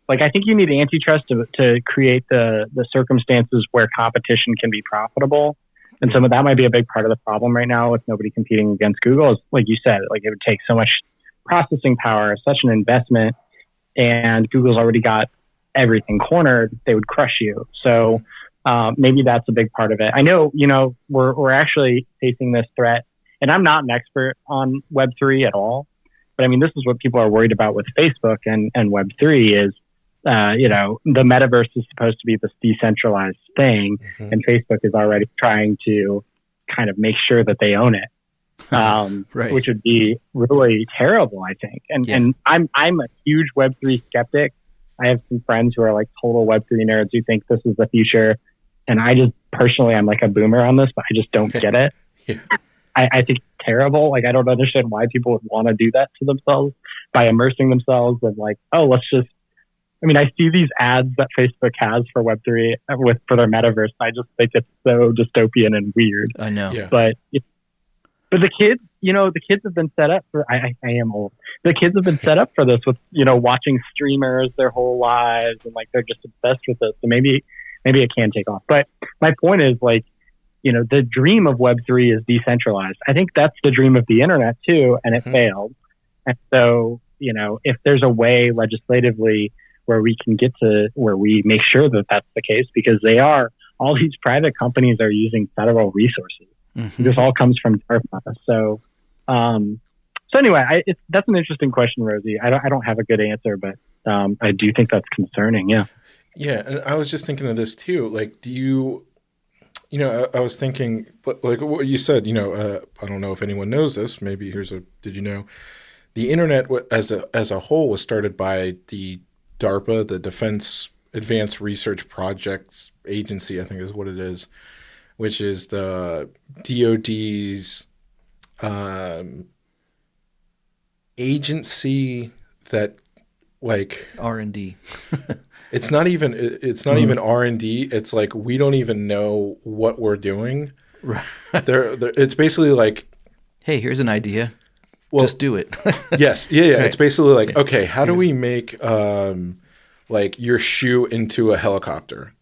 like, I think you need antitrust to create the circumstances where competition can be profitable. And so that might be a big part of the problem right now with nobody competing against Google. Is, like you said, like, it would take so much processing power, such an investment, and Google's already got everything cornered. They would crush you. So maybe that's a big part of it. I know, we're actually facing this threat, and I'm not an expert on Web3 at all, but I mean, this is what people are worried about with Facebook and Web3 is, the metaverse is supposed to be this decentralized thing, and Facebook is already trying to kind of make sure that they own it, right. which would be really terrible, I think. And I'm a huge Web3 skeptic. I have some friends who are like total Web3 nerds who think this is the future. And I just personally, I'm like a boomer on this, but I just don't get it. Yeah. I think it's terrible. Like, I don't understand why people would want to do that to themselves by immersing themselves and like, I see these ads that Facebook has for Web3 for their metaverse. I just think it's so dystopian and weird. I know. Yeah. But the kids, the kids have been set up for, I am old. The kids have been set up for this with, watching streamers their whole lives, and like, they're just obsessed with it. So maybe it can take off. But my point is, like, the dream of Web3 is decentralized. I think that's the dream of the internet too, and it failed. And so, if there's a way legislatively where we can get to where we make sure that that's the case, because all these private companies are using federal resources. This all comes from DARPA. So anyway, that's an interesting question, Rosie. I don't have a good answer, but I do think that's concerning. Yeah. Yeah, and I was just thinking of this too. Like, do you, I was thinking, but like what you said, I don't know if anyone knows this. Maybe did you know, the internet as a whole was started by the DARPA, the Defense Advanced Research Projects Agency, I think is what it is, which is the DoD's agency that, like, R&D. It's not even R&D. It's like, we don't even know what we're doing. Right. It's basically like, hey, here's an idea. Well, just do it. Yes. Yeah. Right. It's basically like, okay, how do we make like your shoe into a helicopter,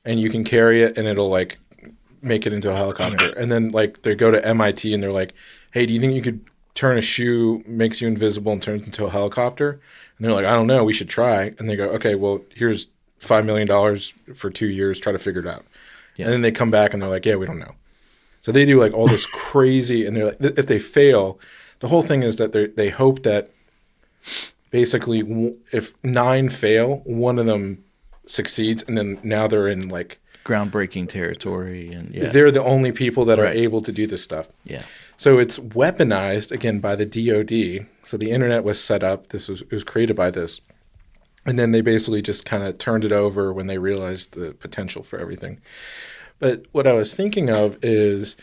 and you can carry it and it'll like make it into a helicopter. And then like they go to MIT and they're like, hey, do you think you could turn a shoe, makes you invisible, and turns into a helicopter? And they're like, I don't know, we should try. And they go, okay, well, here's $5 million for 2 years, try to figure it out. Yeah. And then they come back and they're like, yeah, we don't know. So they do like all this crazy, and they're like, if they fail, the whole thing is that they hope that basically if 9 fail, one of them succeeds, and then now they're in like groundbreaking territory, and they're the only people that are able to do this stuff. Yeah. So it's weaponized again by the DoD. So the internet was set up. It was created by this, and then they basically just kind of turned it over when they realized the potential for everything. But what I was thinking of is,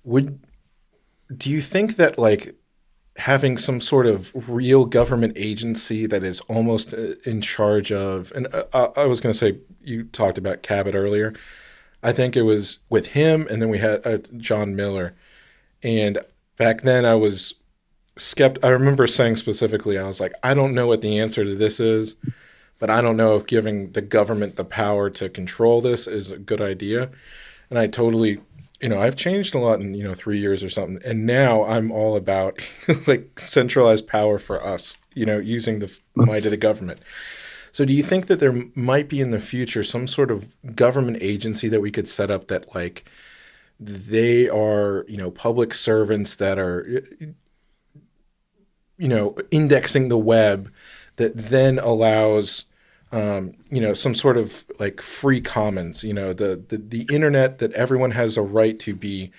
do you think that like having some sort of real government agency that is almost in charge of, and I was going to say, you talked about Cabot earlier. I think it was with him, and then we had John Miller. And back then I was skeptical. I remember saying specifically, I was like, I don't know what the answer to this is, but I don't know if giving the government the power to control this is a good idea. And I totally, I've changed a lot in, 3 years or something. And now I'm all about like centralized power for us, using the might of the government. So do you think that there might be in the future some sort of government agency that we could set up that like they are, public servants that are, indexing the web that then allows, some sort of like free commons, the internet, that everyone has a right to be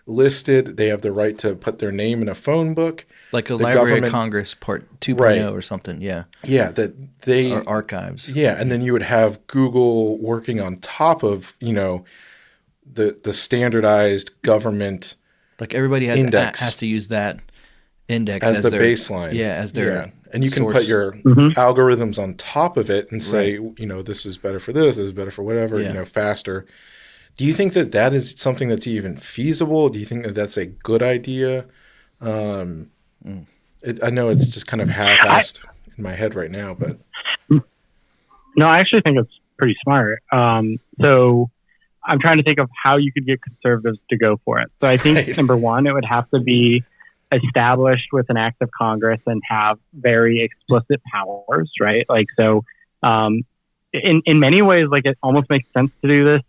listed. They have the right to put their name in a phone book. Like a Library of Congress Part 2.0 or something, yeah. Yeah, that they... Or archives. Yeah, and then you would have Google working on top of, the standardized government like everybody has to use that index as the baseline. Yeah, as their and you source. can put your algorithms on top of it and say, this is better for this is better for whatever, faster. Do you think that is something that's even feasible? Do you think that that's a good idea? I know it's just kind of half-assed in my head right now, but No, I actually think it's pretty smart. So I'm trying to think of how you could get conservatives to go for it. So I think number one, it would have to be established with an act of Congress and have very explicit powers, right? Like, so in many ways, like it almost makes sense to do this.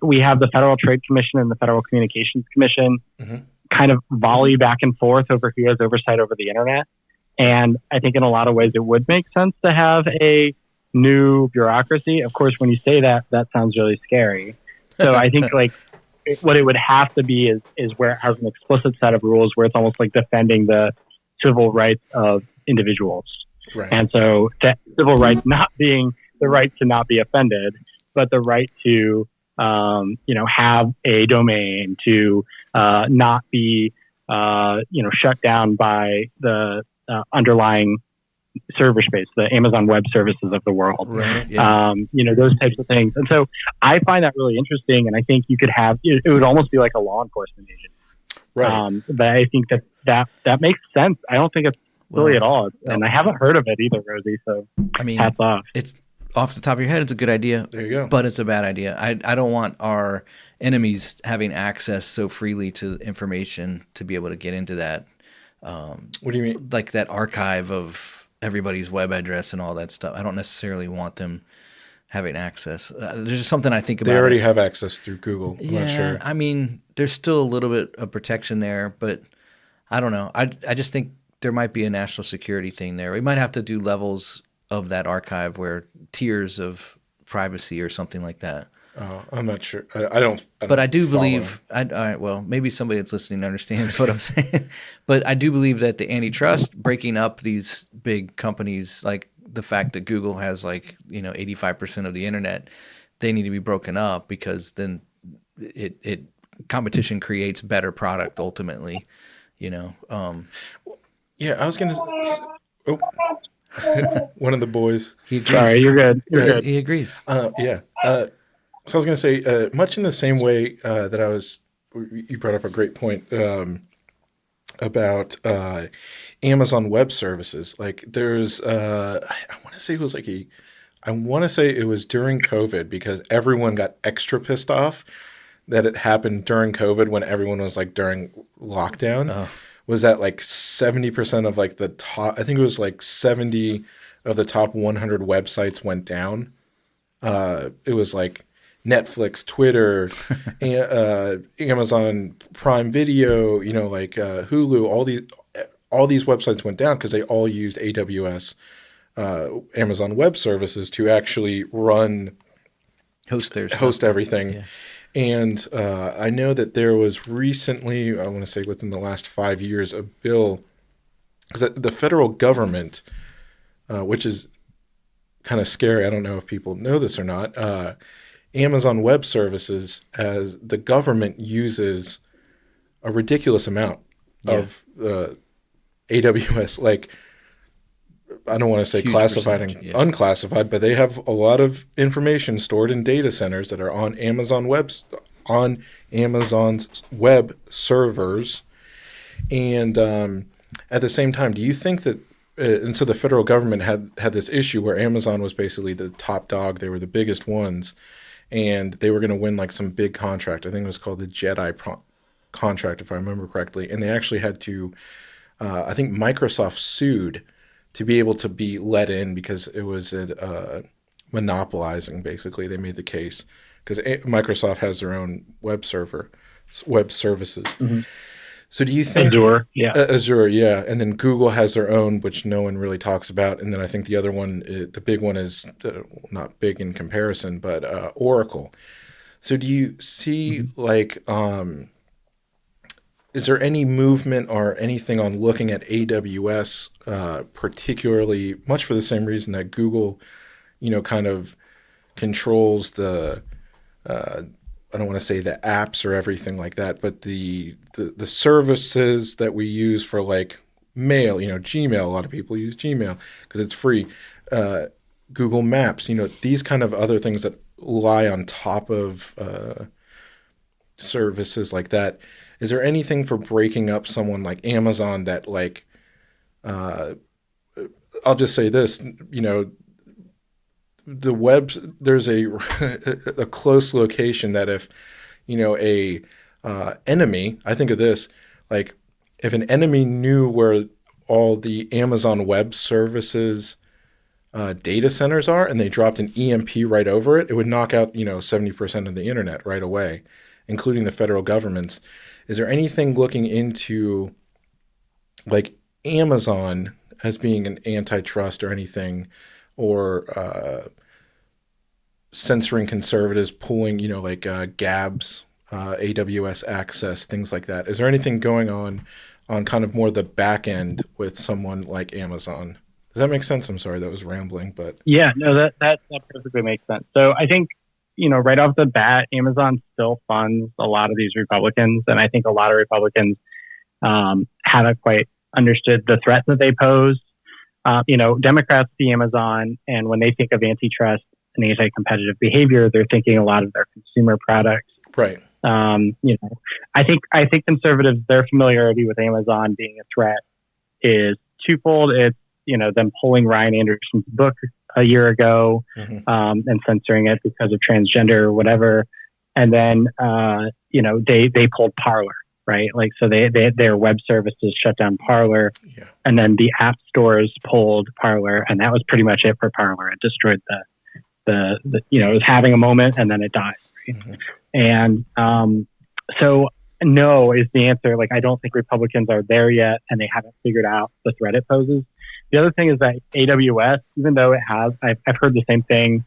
We have the Federal Trade Commission and the Federal Communications Commission kind of volley back and forth over who has oversight over the internet. And I think in a lot of ways, it would make sense to have a new bureaucracy. Of course, when you say that, that sounds really scary. So I think like what it would have to be is where it has an explicit set of rules where it's almost like defending the civil rights of individuals. right. And so that civil rights not being the right to not be offended, but the right to, have a domain, to not be, shut down by the underlying server space, the Amazon Web Services of the world, Right, yeah. Those types of things. And so I find that really interesting. And I think you could have, it would almost be like a law enforcement agent. Right. But I think that makes sense. I don't think it's silly at all. And I haven't heard of it either, Rosie. So hats off. It's off the top of your head. It's a good idea. There you go. But it's a bad idea. I don't want our enemies having access so freely to information to be able to get into that. What do you mean? Like that archive of everybody's web address and all that stuff. I don't necessarily want them having access. There's just something I think about. They already have access through Google. I'm not sure. I mean, there's still a little bit of protection there, but I don't know. I just think there might be a national security thing there. We might have to do levels of that archive where tiers of privacy or something like that. I'm not sure. I don't But I do follow. believe, all right, well, maybe somebody that's listening understands what I'm saying. But I do believe that the antitrust breaking up these big companies, like the fact that Google has 85% of the internet, they need to be broken up because then it competition creates better product ultimately. Yeah, I was gonna. Oh, one of the boys. He agrees. Sorry, you're good. You're good. He agrees. Yeah. So I was going to say, much in the same way that you brought up a great point about Amazon Web Services. Like there's, I want to say it was during COVID because everyone got extra pissed off that it happened during COVID when everyone was like during lockdown. Was that like 70% of like the top, I think it was like 70 of the top 100 websites went down. It was like Netflix, Twitter, Amazon Prime Video, Hulu, all these websites went down because they all used AWS, Amazon Web Services to actually host everything. Yeah. And I know that there was recently, I want to say within the last 5 years, a bill because the federal government, which is kind of scary. I don't know if people know this or not. Amazon Web Services, as the government uses a ridiculous amount of AWS, like I don't want to say Huge classified and percentage, unclassified, but they have a lot of information stored in data centers that are on Amazon's web servers. And at the same time, do you think that and so the federal government had this issue where Amazon was basically the top dog. They were the biggest ones, and they were going to win like some big contract. I think it was called the JEDI contract, if I remember correctly. And they actually had to, I think Microsoft sued to be able to be let in because it was monopolizing, basically. They made the case because Microsoft has their own web services. Mm-hmm. So do you think Azure, yeah, and then Google has their own, which no one really talks about, and then I think the other one, the big one is not big in comparison, but Oracle. So do you see is there any movement or anything on looking at AWS, particularly much for the same reason that Google, kind of controls the I don't want to say the apps or everything like that, but the services that we use for like mail, Gmail, a lot of people use Gmail because it's free. Google Maps, these kind of other things that lie on top of services like that. Is there anything for breaking up someone like Amazon that like I'll just say this, the webs, there's a a close location that if, a enemy, I think of this, like if an enemy knew where all the Amazon Web Services data centers are and they dropped an EMP right over it, it would knock out, 70% of the internet right away, including the federal governments. Is there anything looking into like Amazon as being an antitrust or anything, or censoring conservatives, pulling, like GABs, AWS access, things like that? Is there anything going on kind of more the back end with someone like Amazon? Does that make sense? I'm sorry, that was rambling, but yeah, no, that perfectly makes sense. So I think, right off the bat, Amazon still funds a lot of these Republicans, and I think a lot of Republicans haven't quite understood the threat that they pose. Democrats see Amazon, and when they think of antitrust and anti-competitive behavior, they're thinking a lot of their consumer products. right. I think conservatives, their familiarity with Amazon being a threat is twofold. It's, them pulling Ryan Anderson's book a year ago, and censoring it because of transgender or whatever. And then, they pulled Parler, right? Like, so their web services shut down Parler, and then the app stores pulled Parler, and that was pretty much it for Parler. It destroyed the it was having a moment and then it died. Right? And so no is the answer. Like, I don't think Republicans are there yet, and they haven't figured out the threat it poses. The other thing is that AWS, even though it has, I've heard the same thing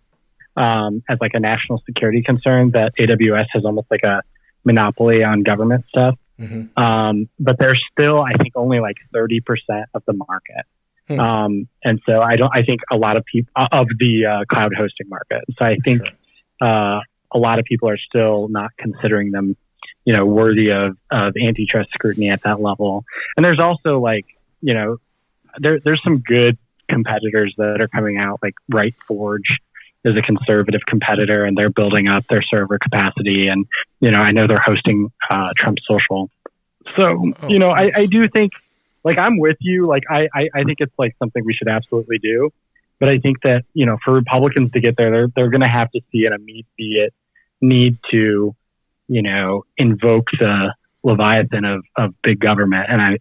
as like a national security concern, that AWS has almost like a monopoly on government stuff. But they're still, I think, only like 30% of the market. And so I think a lot of people of the cloud hosting market. So I think a lot of people are still not considering them, worthy of antitrust scrutiny at that level. And there's also like, there's some good competitors that are coming out, like RightForge is a conservative competitor, and they're building up their server capacity. And, I know they're hosting Trump Social. So, I do think, like, I'm with you. Like, I think it's like something we should absolutely do. But I think that, for Republicans to get there, they're going to have to see an immediate need to, invoke the Leviathan of big government. And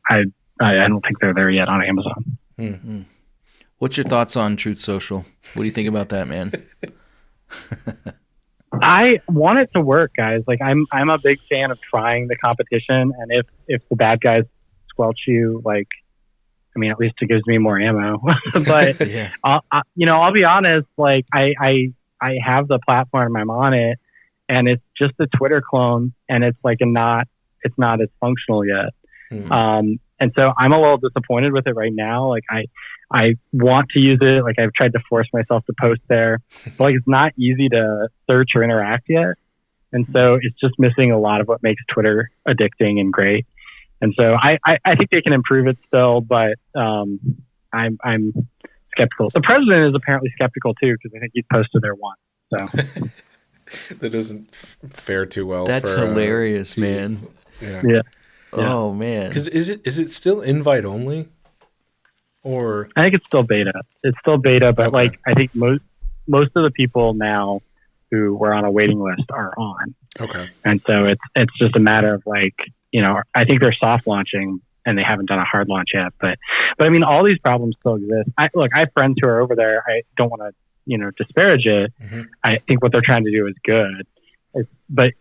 I don't think they're there yet on Amazon. Mm-hmm. What's your thoughts on Truth Social? What do you think about that, man? I want it to work, guys. Like, I'm a big fan of trying the competition, and if the bad guys squelch you, like, I mean, at least it gives me more ammo. But Yeah. I'll be honest. Like, I have the platform, I'm on it, and it's just a Twitter clone, and it's like it's not as functional yet. And so I'm a little disappointed with it right now. Like, I want to use it. Like, I've tried to force myself to post there, but like, it's not easy to search or interact yet. And so it's just missing a lot of what makes Twitter addicting and great. And so I think they can improve it still, but I'm skeptical. The president is apparently skeptical too, because I think he's posted there once. So That doesn't fare too well. That's for, hilarious, man. Yeah. Oh, man. Because is it still invite only, or I think it's still beta. It's still beta, but Okay. like, I think most of the people now who were on a waiting list are on. okay? And so it's just a matter of like, I think they're soft launching and they haven't done a hard launch yet. But I mean, all these problems still exist. I have friends who are over there. I don't want to, disparage it. I think what they're trying to do is good. But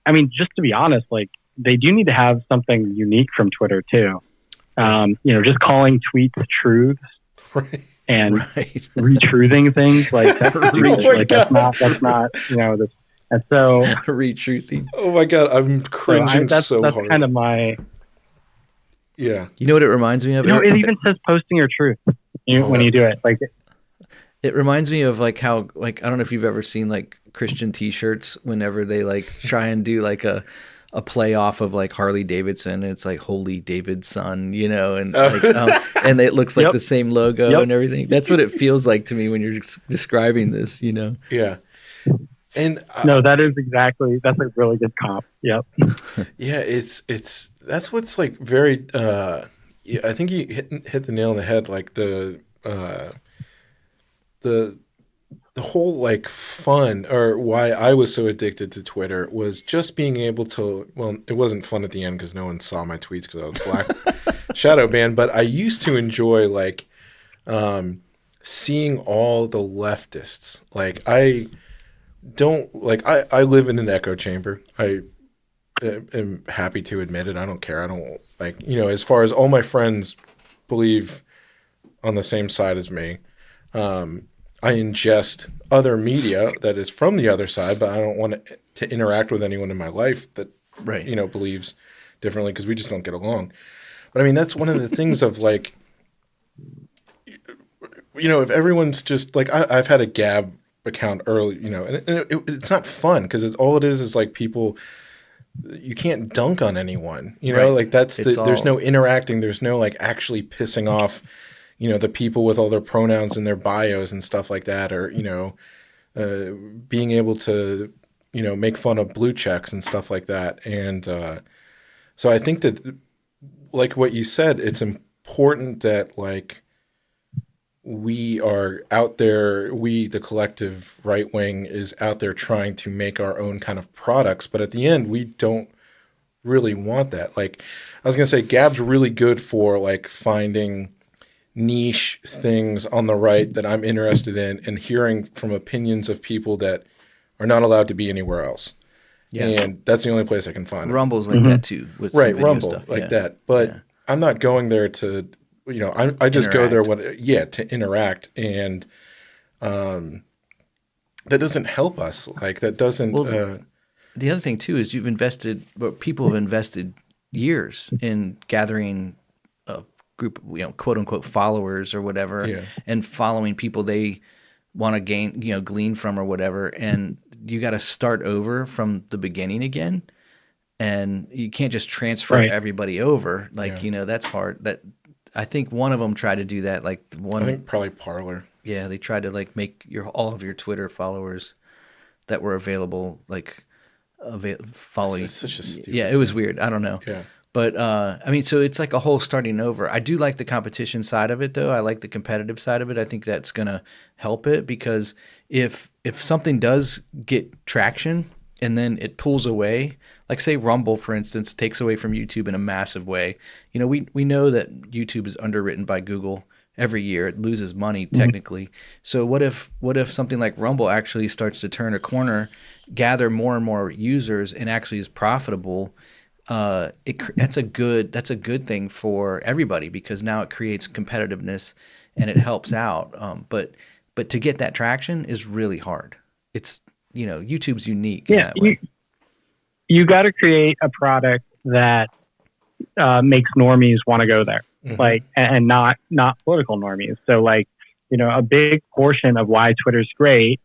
I mean, just to be honest, like, they do need to have something unique from Twitter too. Just calling tweets truths Right. and Right. retruthing things, like, that's stupid. my Like, that's not, this. And so, Retruthing. Oh my god, I'm cringing that's hard. kind of my, Yeah. You know what it reminds me of? it even says posting your truth when you do it. Like, It reminds me of like how, like, I don't know if you've ever seen like Christian t-shirts whenever they like try and do like a play off of like Harley Davidson. It's like Holy David's son, and and it looks like Yep. the same logo and everything. That's what it feels like to me when you're describing this, Yeah. And no, that's a really good comp. Yep. yeah, it's that's what's like very I think you hit the nail on the head. Like the whole like fun, or why I was so addicted to Twitter, was just being able to. Well, it wasn't fun at the end because no one saw my tweets because I was black shadow banned. But I used to enjoy like seeing all the leftists. Like I don't like I live in an echo chamber. I am happy to admit it. I don't care. I don't like, as far as all my friends believe on the same side as me. I ingest other media that is from the other side, but I don't want to interact with anyone in my life that, Right. Believes differently, because we just don't get along. But I mean, that's one of the things of like, if everyone's just like, I've had a Gab account early, and it's not fun because all it is like people, you can't dunk on anyone, Right. like there's no interacting. There's no like actually pissing off, the people with all their pronouns in their bios and stuff like that, or, being able to, make fun of blue checks and stuff like that. And so I think that, like what you said, it's important that like we are out there, the collective right wing is out there trying to make our own kind of products. But at the end, we don't really want that. Like I was going to say, Gab's really good for like finding niche things on the right that I'm interested in and hearing from opinions of people that are not allowed to be anywhere else. Yeah. And that's the only place I can find it. Rumble's like that too. With some video Rumble stuff. like that. But I'm not going there to, I just go there to interact, and that doesn't help us. Like that doesn't. The other thing too is people have invested years in gathering a group of, quote unquote followers or whatever, and following people they want to glean from or whatever, and you got to start over from the beginning again, and you can't just transfer everybody over. Like that's hard. That I think one of them tried to do that. Like I think probably Parler. Yeah, they tried to like make all of your Twitter followers that were available follow you. It's such a stupid it was weird. I don't know. Yeah. But I mean, so it's like a whole starting over. I do like the competition side of it, though. I like the competitive side of it. I think that's going to help it, because if something does get traction and then it pulls away, like say Rumble, for instance, takes away from YouTube in a massive way. We know that YouTube is underwritten by Google every year. It loses money technically. So what if something like Rumble actually starts to turn a corner, gather more and more users, and actually is profitable? That's a good thing for everybody, because now it creates competitiveness and it helps out. But to get that traction is really hard. It's YouTube's unique in that way. You got to create a product that makes normies want to go there, like, and not political normies. So like, a big portion of why Twitter's great.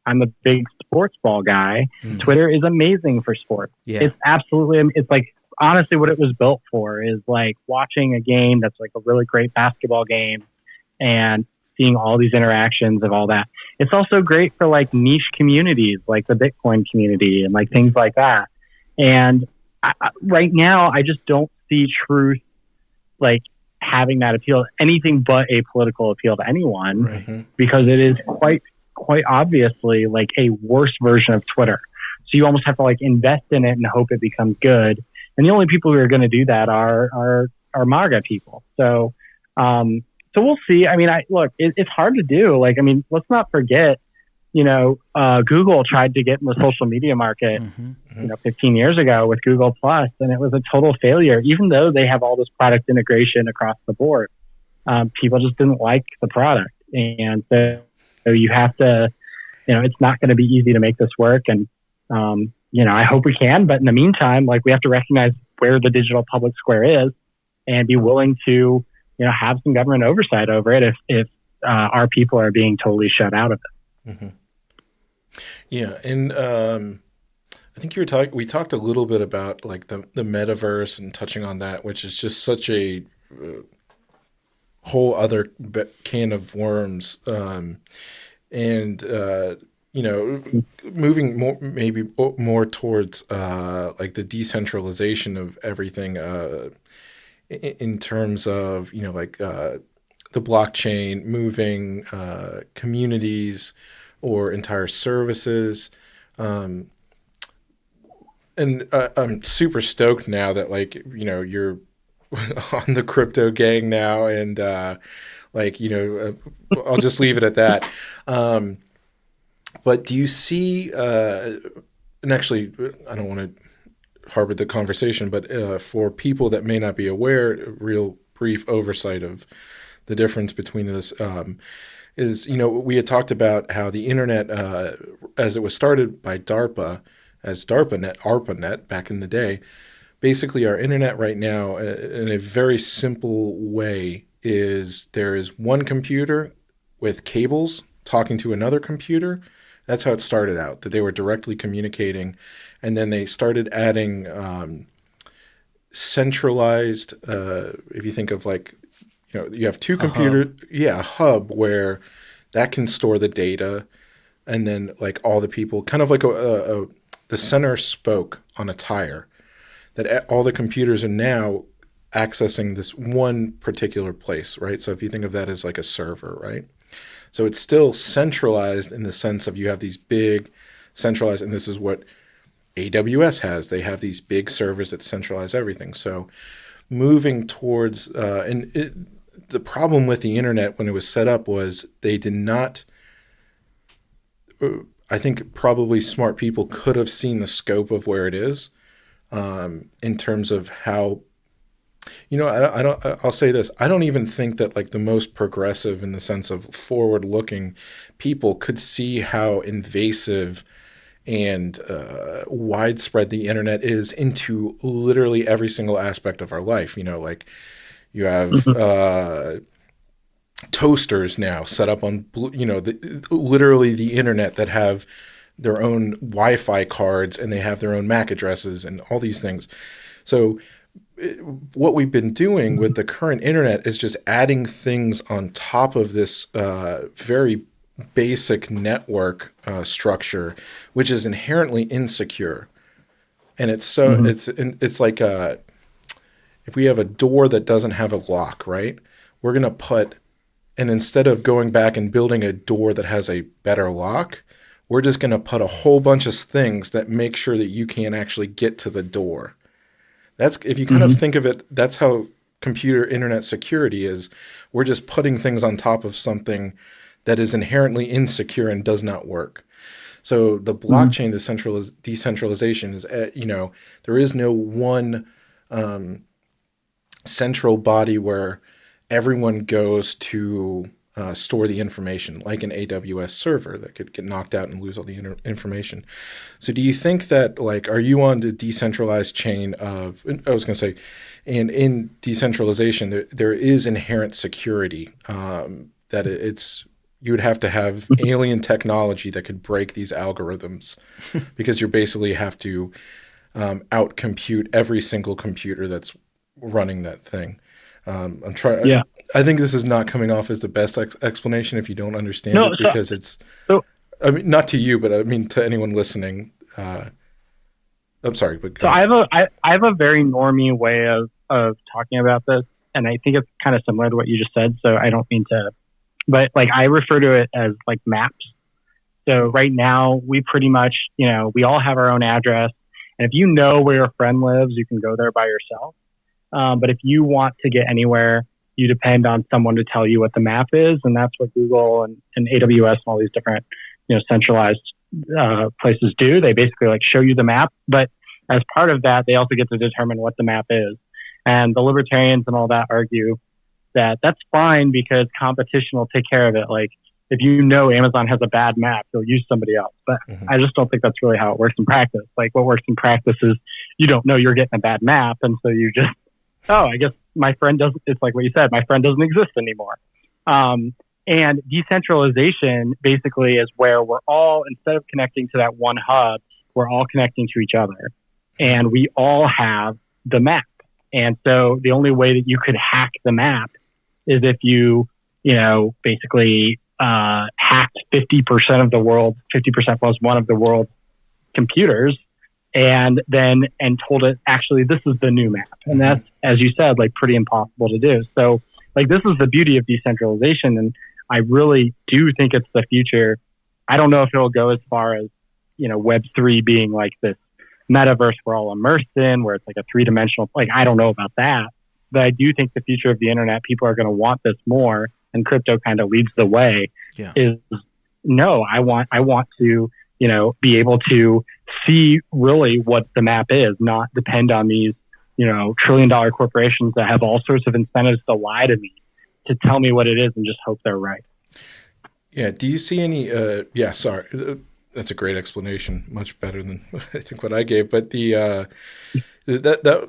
I'm a big sports ball guy. Twitter is amazing for sports. Yeah. It's absolutely, it's like, honestly, what it was built for is like watching a game that's like a really great basketball game and seeing all these interactions of all that. It's also great for like niche communities, like the Bitcoin community and like things like that. And right now, I just don't see Truth like having that appeal, anything but a political appeal to anyone, because it is quite obviously like a worse version of Twitter. So you almost have to like invest in it and hope it becomes good. And the only people who are going to do that are MAGA people. So we'll see. I mean, it's hard to do. Like, I mean, let's not forget, Google tried to get in the social media market, 15 years ago with Google Plus, and it was a total failure. Even though they have all this product integration across the board, people just didn't like the product. And so you have to, it's not going to be easy to make this work. And, I hope we can, but in the meantime, like, we have to recognize where the digital public square is and be willing to, have some government oversight over it if our people are being totally shut out of it. Yeah. And, I think we talked a little bit about like the metaverse and touching on that, which is just such a whole other can of worms. Moving more towards like the decentralization of everything, in terms of, like the blockchain moving communities or entire services. And I'm super stoked now that you're on the crypto gang now, and I'll just leave it at that. But do you see, and actually, I don't want to harbor the conversation, but for people that may not be aware, a real brief oversight of the difference between this is, we had talked about how the internet, as it was started by DARPA, as ARPANET back in the day, basically our internet right now, in a very simple way, is there is one computer with cables talking to another computer. That's how it started out, that they were directly communicating. And then they started adding centralized, if you think of you have two computers, a hub where that can store the data. And then all the people, kind of like the center spoke on a tire, that all the computers are now accessing this one particular place, right? So if you think of that as like a server, right? So it's still centralized in the sense of you have these big centralized, and this is what AWS has. They have these big servers that centralize everything. So moving towards, the problem with the internet when it was set up was they did not, I think probably smart people could have seen the scope of where it is, in terms of how, I'll say this. I don't even think that the most progressive, in the sense of forward-looking people, could see how invasive and widespread the internet is into literally every single aspect of our life. You have toasters now set up on, literally the internet, that have their own Wi-Fi cards, and they have their own MAC addresses and all these things. So what we've been doing with the current internet is just adding things on top of this very basic network structure, which is inherently insecure. And it's so it's like if we have a door that doesn't have a lock, right? We're going to put, and instead of going back and building a door that has a better lock, we're just going to put a whole bunch of things that make sure that you can't actually get to the door. That's, if you kind of think of it, that's how computer internet security is. We're just putting things on top of something that is inherently insecure and does not work. So the blockchain decentralization is, there is no one central body where everyone goes to store the information, like an AWS server that could get knocked out and lose all the information. So do you think that, are you on the decentralized chain of, I was going to say, and in decentralization, there is inherent security, that you would have to have alien technology that could break these algorithms, because you basically have to outcompute every single computer that's running that thing. I'm trying. Yeah. I think this is not coming off as the best explanation if you don't understand it, because it's. I mean, not to you, but I mean to anyone listening. I'm sorry, but so I have a very normie way of talking about this, and I think it's kind of similar to what you just said. So I don't mean to, but I refer to it as maps. So right now we pretty much, we all have our own address, and if you know where your friend lives, you can go there by yourself. But if you want to get anywhere, you depend on someone to tell you what the map is. And that's what Google and AWS and all these different, centralized places do. They basically show you the map. But as part of that, they also get to determine what the map is. And the libertarians and all that argue that that's fine because competition will take care of it. If Amazon has a bad map, they'll use somebody else. But I just don't think that's really how it works in practice. What works in practice is you don't know you're getting a bad map. And so you just, I guess my friend doesn't, it's like what you said, my friend doesn't exist anymore. And decentralization basically is where we're all, instead of connecting to that one hub, we're all connecting to each other. And we all have the map. And so the only way that you could hack the map is if you, basically hacked 50% of the world, 50% plus one of the world's computers, and told it, actually, this is the new map. And that's, as you said, like pretty impossible to do. So like, this is the beauty of decentralization. And I really do think it's the future. I don't know if it'll go as far as, Web3 being like this metaverse we're all immersed in, where it's like a 3-dimensional, like, I don't know about that, but I do think the future of the internet, people are going to want this more, and crypto kind of leads the way. Is no, I want to, be able to see really what the map is, not depend on these, trillion-dollar corporations that have all sorts of incentives to lie to me, to tell me what it is and just hope they're right. Yeah. Do you see any, sorry. That's a great explanation. Much better than I think what I gave. But that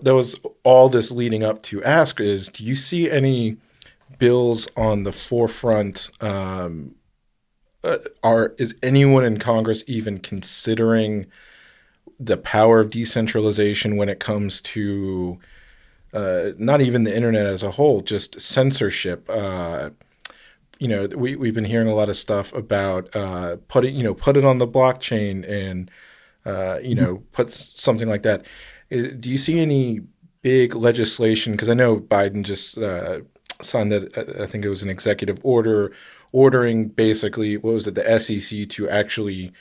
was all this leading up to ask is, do you see any bills on the forefront? Is anyone in Congress even considering the power of decentralization when it comes to not even the internet as a whole, just censorship? We've been hearing a lot of stuff about put it on the blockchain and put something like that. Do you see any big legislation? Because I know Biden just signed that. I think it was an executive order ordering basically, what was it, the SEC to actually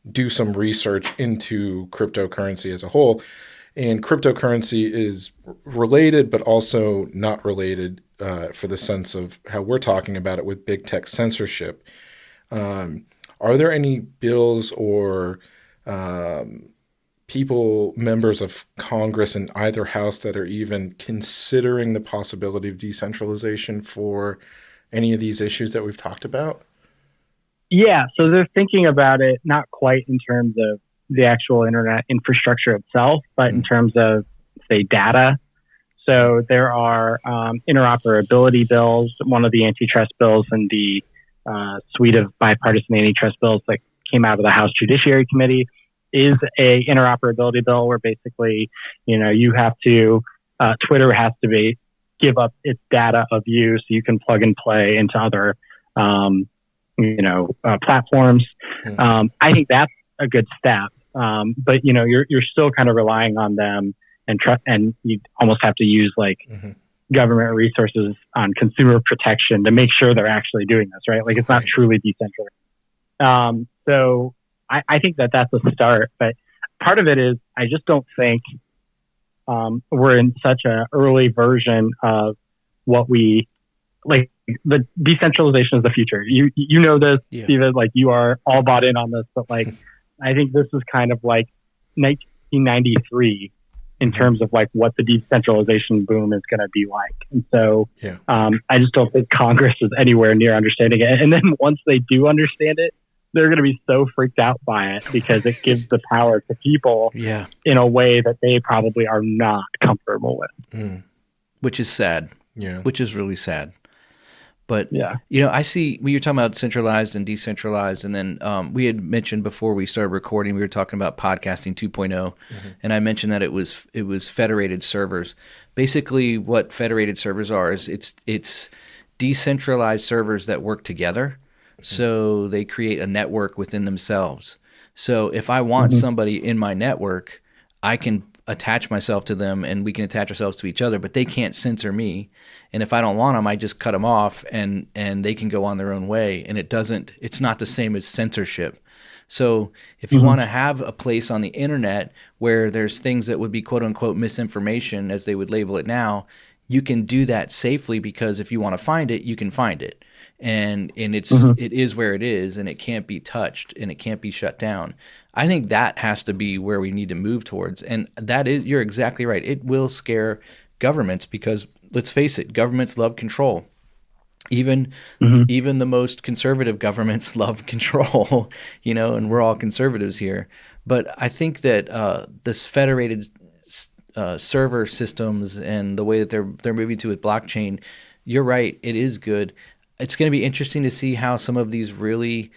do some research into cryptocurrency as a whole. And cryptocurrency is related, but also not related for the sense of how we're talking about it with big tech censorship. Are there any bills or members of Congress in either house that are even considering the possibility of decentralization for any of these issues that we've talked about? Yeah, so they're thinking about it not quite in terms of the actual internet infrastructure itself, but in terms of, say, data. So there are interoperability bills. One of the antitrust bills in the suite of bipartisan antitrust bills that came out of the House Judiciary Committee is a interoperability bill where basically, you have to, Twitter has to give up its data of you so you can plug and play into other, platforms. I think that's a good step. But you're still kind of relying on them and you almost have to use government resources on consumer protection to make sure they're actually doing this, right? Like, it's not truly decentralized. So I think that's a start, but part of it is, I just don't think, we're in such an early version of what we like. The decentralization is the future. You know this, Steven, like, you are all bought in on this, but like, I think this is kind of like 1993 in terms of like what the decentralization boom is going to be like. And so I just don't think Congress is anywhere near understanding it. And then once they do understand it, they're going to be so freaked out by it because it gives the power to people in a way that they probably are not comfortable with. Which is sad. Yeah. Which is really sad. But, I see when you're talking about centralized and decentralized, and then we had mentioned before we started recording, we were talking about podcasting 2.0, and I mentioned that it was federated servers. Basically, what federated servers are is it's decentralized servers that work together, so they create a network within themselves. So if I want somebody in my network, I can attach myself to them and we can attach ourselves to each other, but they can't censor me. And if I don't want them, I just cut them off and they can go on their own way. And it's not the same as censorship. So if you want to have a place on the internet where there's things that would be quote unquote misinformation, as they would label it now, you can do that safely, because if you want to find it, you can find it. And it is where it is, and it can't be touched and it can't be shut down. I think that has to be where we need to move towards. And you're exactly right. It will scare governments because, let's face it, governments love control. Even the most conservative governments love control, and we're all conservatives here. But I think that this federated server systems and the way that they're moving to with blockchain, you're right, it is good. It's going to be interesting to see how some of these really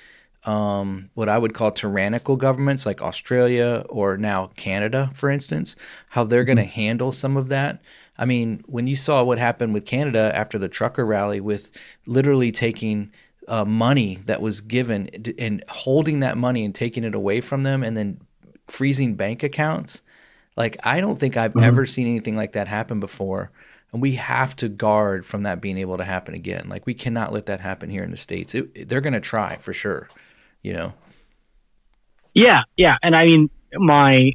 what I would call tyrannical governments like Australia or now Canada, for instance, how they're going to handle some of that. I mean, when you saw what happened with Canada after the trucker rally, with literally taking money that was given and holding that money and taking it away from them, and then freezing bank accounts. Like, I don't think I've ever seen anything like that happen before. And we have to guard from that being able to happen again. Like, we cannot let that happen here in the States. They're going to try for sure, you know? Yeah. And I mean, my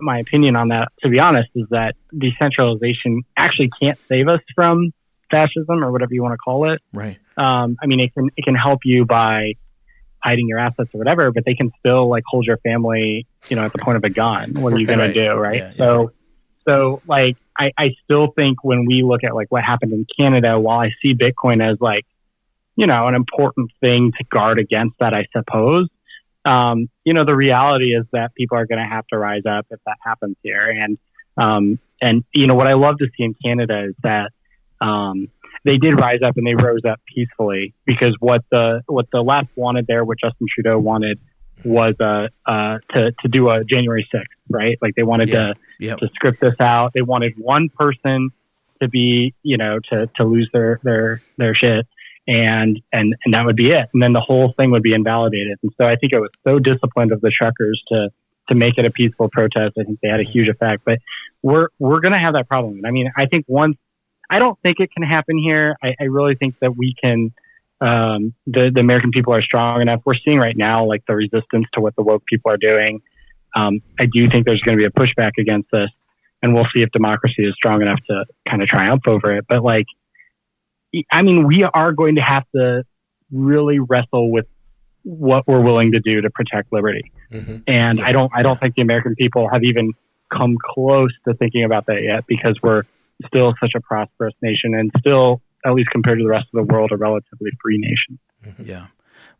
opinion on that, to be honest, is that decentralization actually can't save us from fascism or whatever you want to call it. Right. I mean, it can help you by hiding your assets or whatever, but they can still like hold your family, you know, at the point of a gun. What are you going to do? Right. Yeah, So like, I still think when we look at like what happened in Canada, while I see Bitcoin as like, you know, an important thing to guard against that, I suppose, you know, the reality is that people are going to have to rise up if that happens here. And, you know, what I love to see in Canada is that, they did rise up and they rose up peacefully, because what the left wanted there, what Justin Trudeau wanted, was to do a January 6th, right? Like they wanted to script this out. They wanted one person to be, you know, to lose their shit, and that would be it. And then the whole thing would be invalidated. And so I think it was so disciplined of the truckers to make it a peaceful protest. I think they had a huge effect. But we're going to have that problem. I mean, I think I don't think it can happen here. I really think that we can, the American people are strong enough. We're seeing right now, like the resistance to what the woke people are doing. I do think there's going to be a pushback against this, and we'll see if democracy is strong enough to kind of triumph over it. But like, I mean, we are going to have to really wrestle with what we're willing to do to protect liberty. And I don't think the American people have even come close to thinking about that yet, because we're still such a prosperous nation, and still, at least compared to the rest of the world, a relatively free nation. Yeah.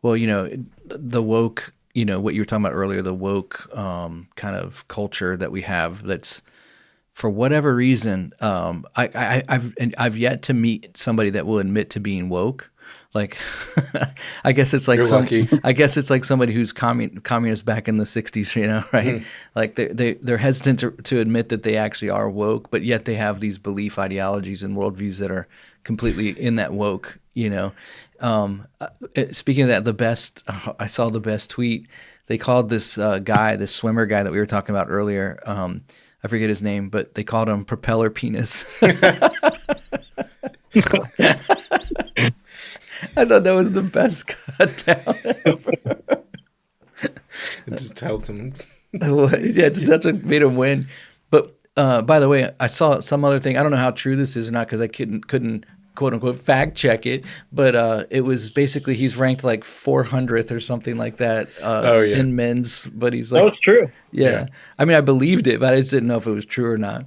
Well, you know, the woke, you know, what you were talking about earlier, the woke kind of culture that we have, that's, for whatever reason, I've yet to meet somebody that will admit to being woke. Like, I guess it's like I guess it's like somebody who's communist back in the 60s, you know, right? Like they're hesitant to admit that they actually are woke, but yet they have these belief ideologies and worldviews that are completely in that woke, you know. Speaking of that, I saw the best tweet. They called this guy, this swimmer guy that we were talking about earlier. I forget his name, but they called him Propeller Penis. I thought that was the best cut down ever. It just helped him. That's what made him win. But by the way, I saw some other thing. I don't know how true this is or not, because I couldn't quote unquote fact check it. But it was basically he's ranked like 400th or something like that in men's. But he's like, oh, it's true. Yeah. I mean, I believed it, but I just didn't know if it was true or not.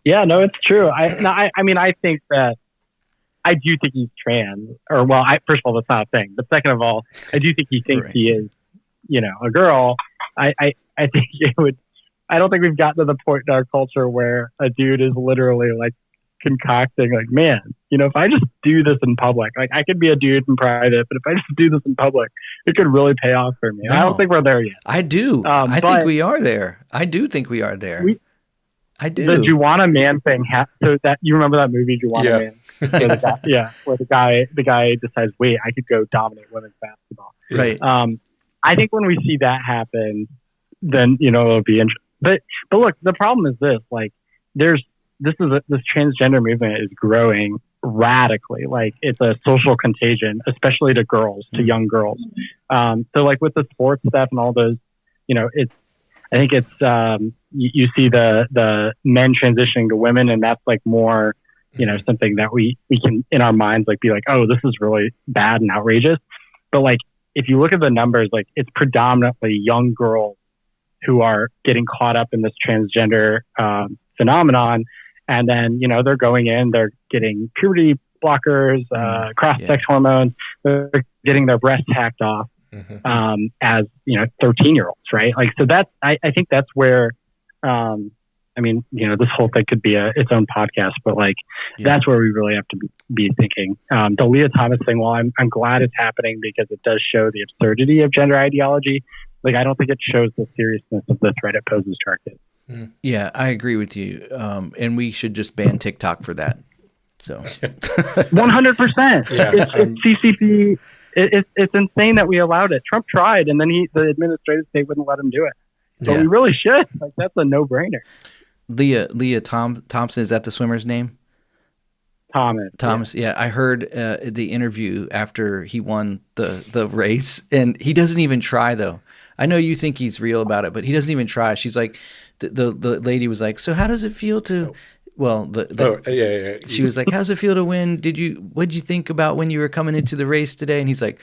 Yeah, no, it's true. I mean, I think that I do think he's trans, or well, first of all, that's not a thing. But second of all, I do think he thinks he is, you know, a girl. I think it would. I don't think we've gotten to the point in our culture where a dude is literally like concocting, like, man, you know, if I just do this in public, like I could be a dude in private, but if I just do this in public, it could really pay off for me. No, I don't think we're there yet. I do. I think we are there. I do think we are there. I do. The Juwanna Mann thing. So that, you remember that movie Juwanna Mann? Where the guy decides, wait, I could go dominate women's basketball. Right. I think when we see that happen, then, you know, it'll be interesting. But look, the problem is this: like, this transgender movement is growing radically. Like, it's a social contagion, especially to girls, to young girls. So like with the sports stuff and all those, you know, I think it's you see the men transitioning to women, and that's like more, you know, something that we can in our minds like be like, oh, this is really bad and outrageous. But like, if you look at the numbers, like, it's predominantly young girls who are getting caught up in this transgender phenomenon, and then, you know, they're going in, they're getting puberty blockers, cross-sex hormones, they're getting their breasts hacked off. As, you know, 13-year-olds, right? Like, so that's, I think that's where, I mean, you know, this whole thing could be its own podcast, but like, that's where we really have to be thinking. The Leah Thomas thing, while I'm glad it's happening because it does show the absurdity of gender ideology, like, I don't think it shows the seriousness of the threat it poses to our kids. Yeah, I agree with you. And we should just ban TikTok for that. So 100%. It's CCP. it's insane that we allowed it. Trump tried, and then the administrative state wouldn't let him do it. But we really should. Like, that's a no-brainer. Leah Thompson, is that the swimmer's name? Thomas. Yeah. I heard the interview after he won the race, and he doesn't even try though. I know you think he's real about it, but he doesn't even try. She's like, the lady was like, so how does it feel to? Well, she was like, how's it feel to win? What'd you think about when you were coming into the race today? And he's like,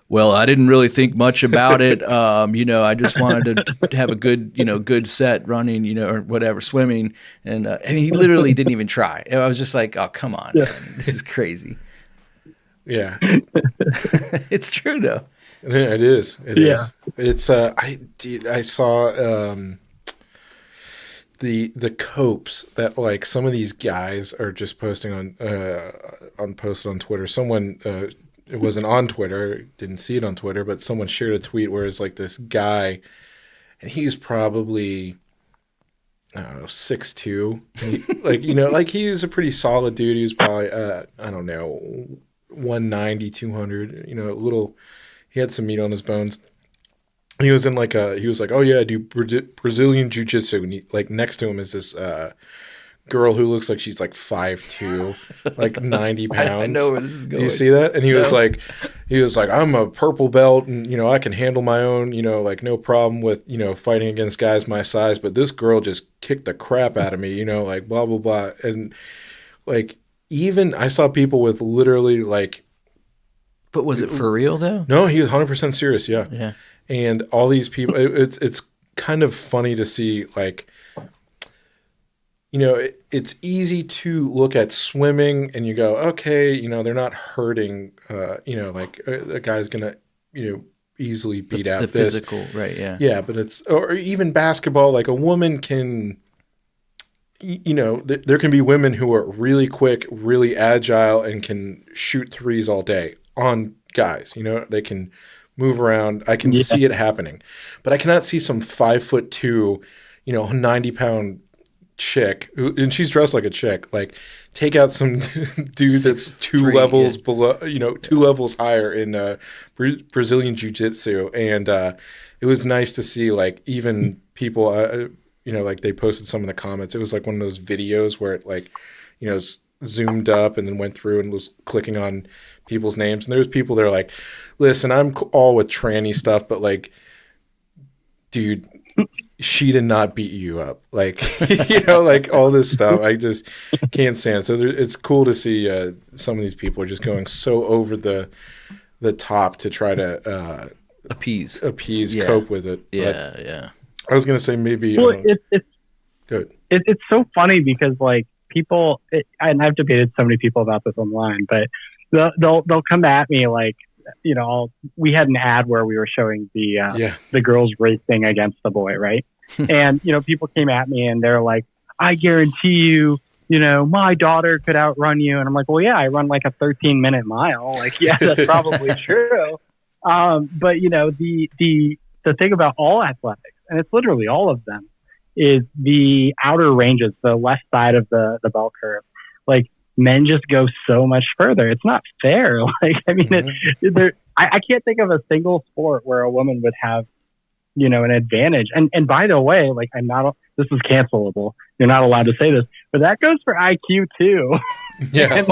well, I didn't really think much about it. I just wanted to have a good set running, or whatever, swimming. And he literally didn't even try. I was just like, oh, come on, man. This is crazy. Yeah. It's true though. It is. It is. It's I saw the copes that like some of these guys are just posting posted on Twitter. Someone it wasn't on Twitter, didn't see it on Twitter, but someone shared a tweet where it's like this guy, and he's probably, I don't know, 6'2". Like he's a pretty solid dude. He was probably 190, 200. He had some meat on his bones. He was in he was like, oh yeah, I do Brazilian jiu-jitsu. And like next to him is this girl who looks like she's like 5'2", like 90 pounds. I know where this is going. You see that? And he was like, I'm a purple belt, and I can handle my own, like no problem with fighting against guys my size. But this girl just kicked the crap out of me, like blah blah blah. And like even I saw people with literally like. But was it for real though? No, he was 100% serious. Yeah. Yeah. And all these people, it's kind of funny to see like. It's easy to look at swimming and you go, okay, they're not hurting, like a guy's going to, easily beat out the this. Physical, right, yeah. Yeah, but or even basketball, like a woman can, there can be women who are really quick, really agile, and can shoot threes all day on guys. They can move around. I can see it happening. But I cannot see some 5'2", 90-pound chick, and she's dressed like a chick, like take out some dude that's two levels below, 2 levels higher in Brazilian jiu-jitsu. And it was nice to see like even people, like they posted some of the comments. It was like one of those videos where it like, zoomed up and then went through and was clicking on people's names. And there was people that are like, listen, I'm all with tranny stuff, but like, dude, she did not beat you up. Like, like all this stuff. I just can't stand. So it's cool to see some of these people are just going so over the top to try to appease, cope with it. Yeah, yeah. I was going to say maybe. Well, it's good. It's so funny because like people, and I've debated so many people about this online, but they'll come at me like, we had an ad where we were showing the girls racing against the boy, right? And, people came at me and they're like, I guarantee you, my daughter could outrun you. And I'm like, well, yeah, I run like a 13-minute mile. Like, yeah, that's probably true. But, the thing about all athletics, and it's literally all of them, is the outer ranges, the left side of the bell curve. Like, men just go so much further. It's not fair. Like, I mean, I can't think of a single sport where a woman would have, an advantage. And by the way, like, this is cancelable. You're not allowed to say this, but that goes for IQ too. Yeah. And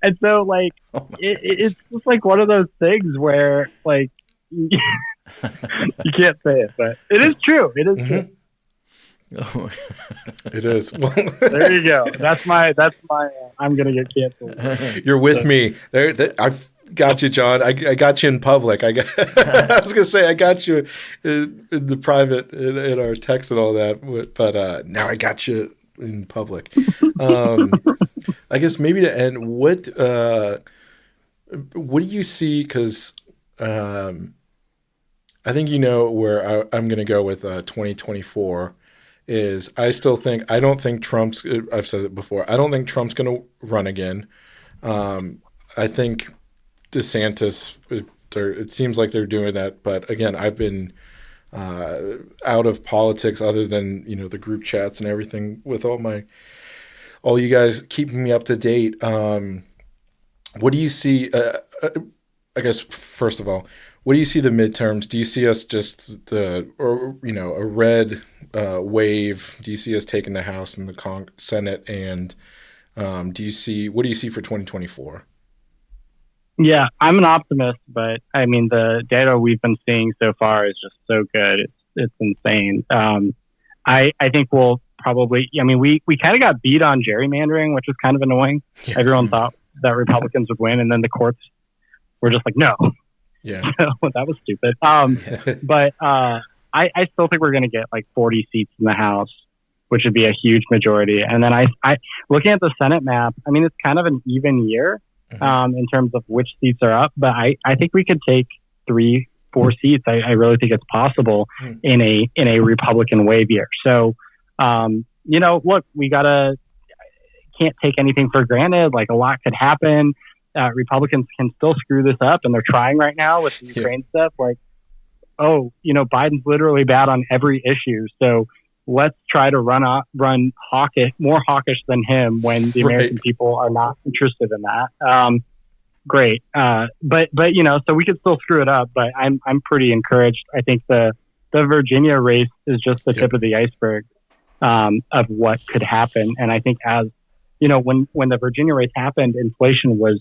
and so like, it's just like one of those things where like, you can't say it, but it is true. It is true. Oh. It is. Well, there you go. That's my. I'm gonna get canceled. You're with me. I've got you, John. I got you in public. I was gonna say I got you in the private in our text and all that, but now I got you in public. I guess maybe to end, what do you see? Because I think where I'm gonna go with 2024. Is I don't think Trump's, I've said it before, I don't think Trump's going to run again. I think DeSantis, it seems like they're doing that. But again, I've been out of politics other than, the group chats and everything with all you guys keeping me up to date. What do you see? I guess first of all, what do you see the midterms? Do you see us just a red wave? Do you see us taking the House and the Senate? And what do you see for 2024? Yeah, I'm an optimist, but I mean, the data we've been seeing so far is just so good. It's insane. I think we'll probably, I mean, we kind of got beat on gerrymandering, which was kind of annoying. Yeah. Everyone thought that Republicans would win, and then the courts were just like, no. Yeah. So that was stupid. But I still think we're going to get like 40 seats in the House, which would be a huge majority. And then I looking at the Senate map, I mean, it's kind of an even year in terms of which seats are up, but I think we could take 3-4 seats. I really think it's possible in a Republican wave year. So, look, we can't take anything for granted. Like, a lot could happen. Republicans can still screw this up, and they're trying right now with the Ukraine stuff. Like, Biden's literally bad on every issue. So let's try to run more hawkish than him when the American people are not interested in that. Great. But so we could still screw it up, but I'm pretty encouraged. I think the Virginia race is just the tip of the iceberg of what could happen. And I think when the Virginia race happened, inflation was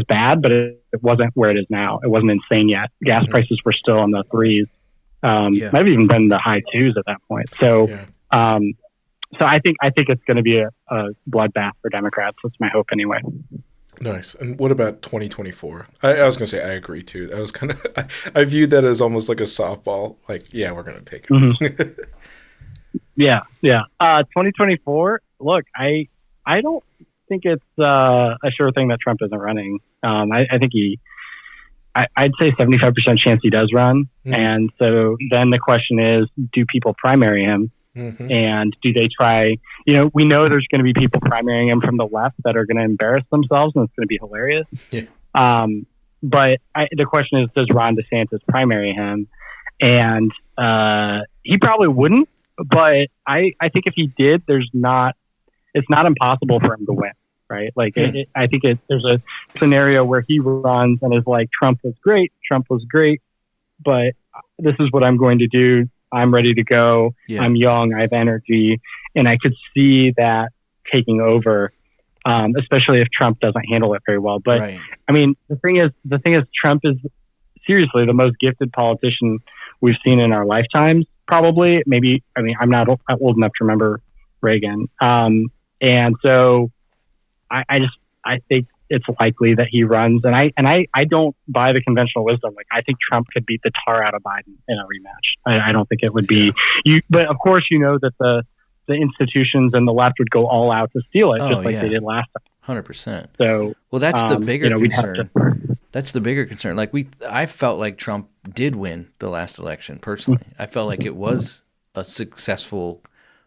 bad, but it wasn't where it is now. It wasn't insane yet. Gas prices were still in the 3s. Might have even been the high 2s at that point. So, so I think it's going to be a bloodbath for Democrats. That's my hope anyway. Nice. And what about 2024? I was going to say, I agree too. That was kind of, I viewed that as almost like a softball. Like, yeah, we're going to take it. Yeah. 2024. Look, I don't think it's a sure thing that Trump isn't running. I think I'd say 75% chance he does run. And so then the question is, do people primary him? And do they try, we know there's going to be people primarying him from the left that are going to embarrass themselves, and it's going to be hilarious. But the question is, does Ron DeSantis primary him? And he probably wouldn't, but I think if he did, it's not impossible for him to win. Right. Like, I think there's a scenario where he runs and is like, Trump was great, but this is what I'm going to do. I'm ready to go. I'm young. I have energy. And I could see that taking over, especially if Trump doesn't handle it very well. But I mean, the thing is, Trump is seriously the most gifted politician we've seen in our lifetimes, probably. Maybe, I mean, I'm not old enough to remember Reagan. And so I think it's likely that he runs, and I don't buy the conventional wisdom. Like, I think Trump could beat the tar out of Biden in a rematch. I don't think it would be but of course, that the institutions and the left would go all out to steal it, just like they did last time. 100%. So, well, that's the bigger concern. That's the bigger concern. Like, I felt like Trump did win the last election. Personally, I felt like it was a successful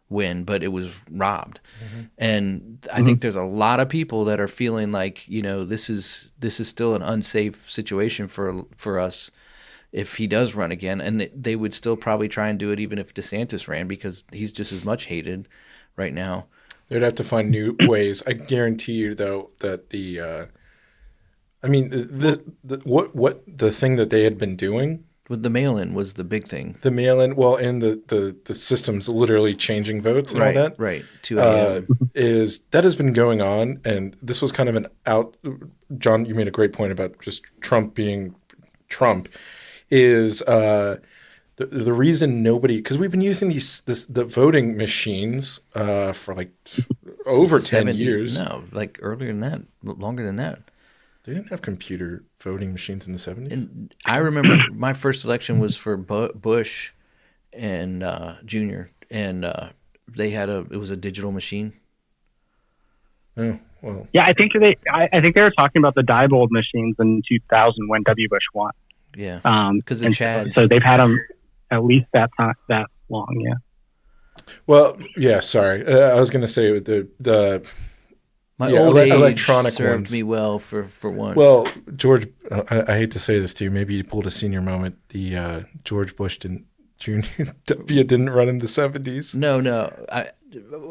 win, but it was robbed. And I think there's a lot of people that are feeling like, this is still an unsafe situation for us if he does run again. And they would still probably try and do it even if DeSantis ran, because he's just as much hated right now. They'd have to find new ways. I guarantee you, though, that the thing that they had been doing with the mail-in was the big thing. The mail-in, well, and the system's literally changing votes and all that. Right. 2 a.m. That has been going on, and this was kind of an out. John, you made a great point about just Trump being Trump. Is the reason nobody, because we've been using the voting machines for like over 10 years. No, like earlier than that, longer than that. They didn't have computer voting machines in the 70s. And I remember my first election was for Bush and Jr. And it was a digital machine. Oh, well. Yeah, I think they were talking about the Diebold machines in 2000 when W. Bush won. Yeah, because of Chad. So they've had them at least that long. Yeah. Well, yeah. Sorry, I was going to say the my old age electronic served ones. Me well for once. Well, George, I hate to say this to you. Maybe you pulled a senior moment. The George Bush Jr. didn't run in the 70s. No.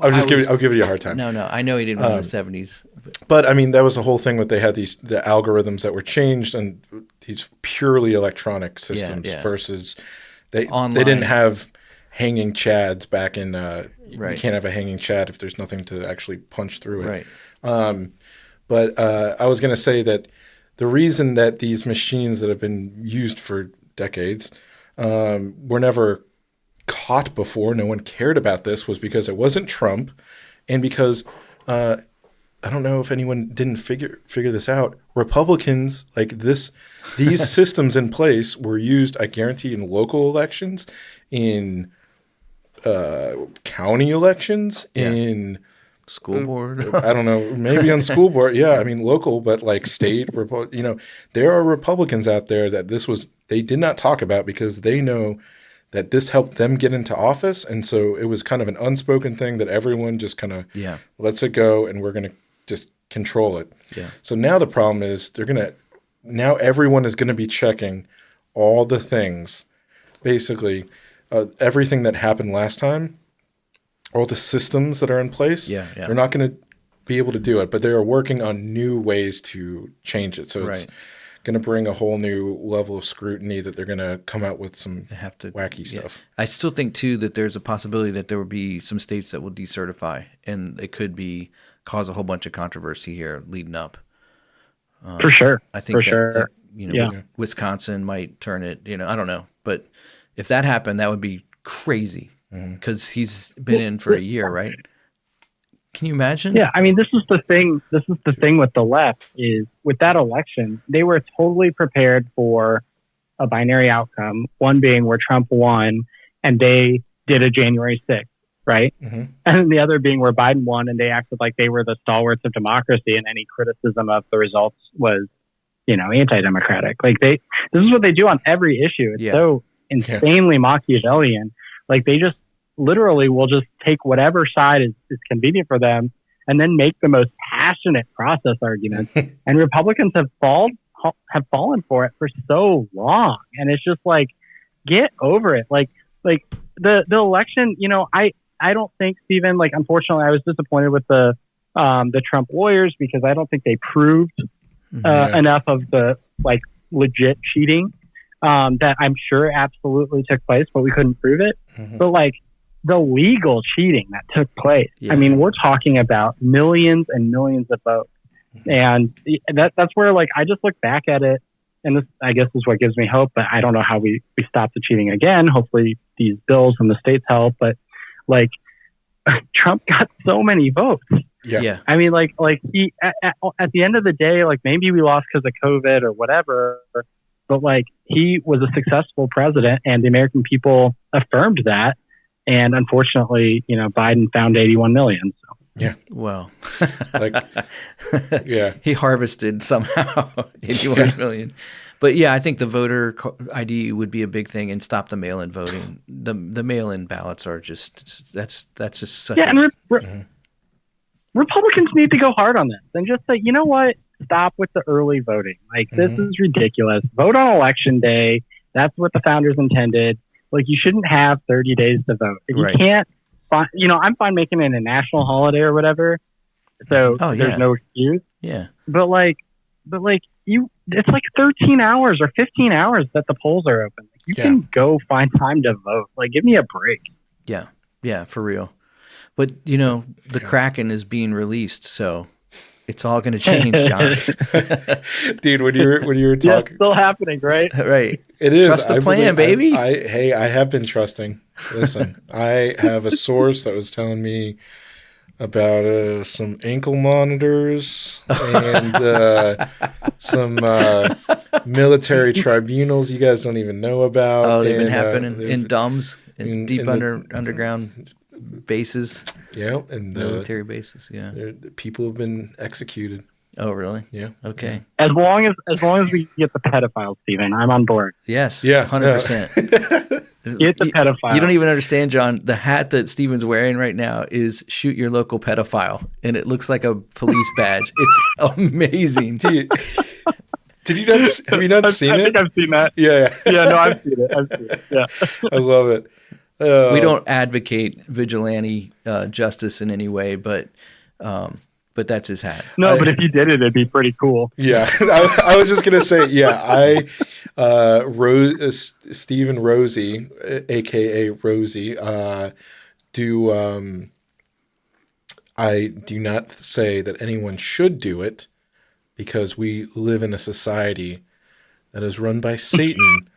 I'll give you a hard time. No, I know he didn't win in the 70s. But I mean, that was the whole thing. They had the algorithms that were changed, and these purely electronic systems versus they didn't have hanging chads back in. You can't have a hanging chad if there's nothing to actually punch through it. Right. But I was going to say that the reason that these machines that have been used for decades were never caught before, no one cared about this, was because it wasn't Trump, and because I don't know if anyone didn't figure this out. Republicans, like these systems in place were used, I guarantee, in local elections, in county elections, in school board. I don't know, maybe on school board. Yeah, I mean local, but like state. There are Republicans out there that they did not talk about because they know that this helped them get into office, and so it was kind of an unspoken thing that everyone just kind of lets it go, and we're going to just control it. Yeah. So now the problem is now everyone is going to be checking all the things, basically everything that happened last time, all the systems that are in place. Yeah. They're not going to be able to do it, but they are working on new ways to change it. So it's going to bring a whole new level of scrutiny that they're going to come out with some wacky stuff. I still think too that there's a possibility that there will be some states that will decertify, and it could cause a whole bunch of controversy here leading up. For sure. I think Wisconsin might turn it. I don't know, but if that happened, that would be crazy because he's been in for a year, right? Can you imagine? Yeah, I mean, this is the thing. This is the thing with the left is with that election, they were totally prepared for a binary outcome. One being where Trump won, and they did a January 6th, right? Mm-hmm. And the other being where Biden won, and they acted like they were the stalwarts of democracy, and any criticism of the results was, anti-democratic. Like this is what they do on every issue. It's so insanely Machiavellian. Like they just literally will just take whatever side is convenient for them and then make the most passionate process arguments. And Republicans have fallen for it for so long. And it's just like, get over it. Like the election, I don't think, Stephen, like, unfortunately, I was disappointed with the Trump lawyers because I don't think they proved enough of the like legit cheating that I'm sure absolutely took place, but we couldn't prove it. Mm-hmm. But like, the legal cheating that took place. Yeah. I mean, we're talking about millions and millions of votes. And that's where, like, I just look back at it, and this, I guess, is what gives me hope, but I don't know how we stop the cheating again. Hopefully these bills from the states help, but, like, Trump got so many votes. Yeah. I mean, like he, at the end of the day, like, maybe we lost because of COVID or whatever, but, like, he was a successful president, and the American people affirmed that. And unfortunately, Biden found 81 million. So. Yeah. Well, he harvested somehow 81 million. But yeah, I think the voter ID would be a big thing and stop the mail-in voting. The mail-in ballots are just that's just such. Yeah, and Republicans need to go hard on this and just say, you know what, stop with the early voting. Like this is ridiculous. Vote on election day. That's what the founders intended. Like, you shouldn't have 30 days to vote. If you can't, I'm fine making it a national holiday or whatever. So there's no excuse. Yeah. But it's like 13 hours or 15 hours that the polls are open. Like, you can go find time to vote. Like, give me a break. Yeah. Yeah, for real. But, the Kraken is being released, so it's all going to change, John. Dude, when you were talking, it's still happening, right? Right. It is. Trust the plan, baby. I have been trusting. Listen, I have a source that was telling me about some ankle monitors and some military tribunals you guys don't even know about. Oh, they've been happening in DUMBs, in deep underground bases. Yeah, and military bases. Yeah, people have been executed. Oh, really? Yeah. Okay. As long as we get the pedophiles, Stephen, I'm on board. Yes. Yeah. 100%. Get the pedophile. You don't even understand, John. The hat that Stephen's wearing right now is "Shoot Your Local Pedophile," and it looks like a police badge. It's amazing. Did you not? Have you not seen it? I think I've seen that. Yeah. Yeah. No, I've seen it. Yeah. I love it. We don't advocate vigilante justice in any way, but that's his hat. No, but if you did it, it'd be pretty cool. Yeah, I was just gonna say, Steve and Rosie, aka Rosie, I do not say that anyone should do it because we live in a society that is run by Satan.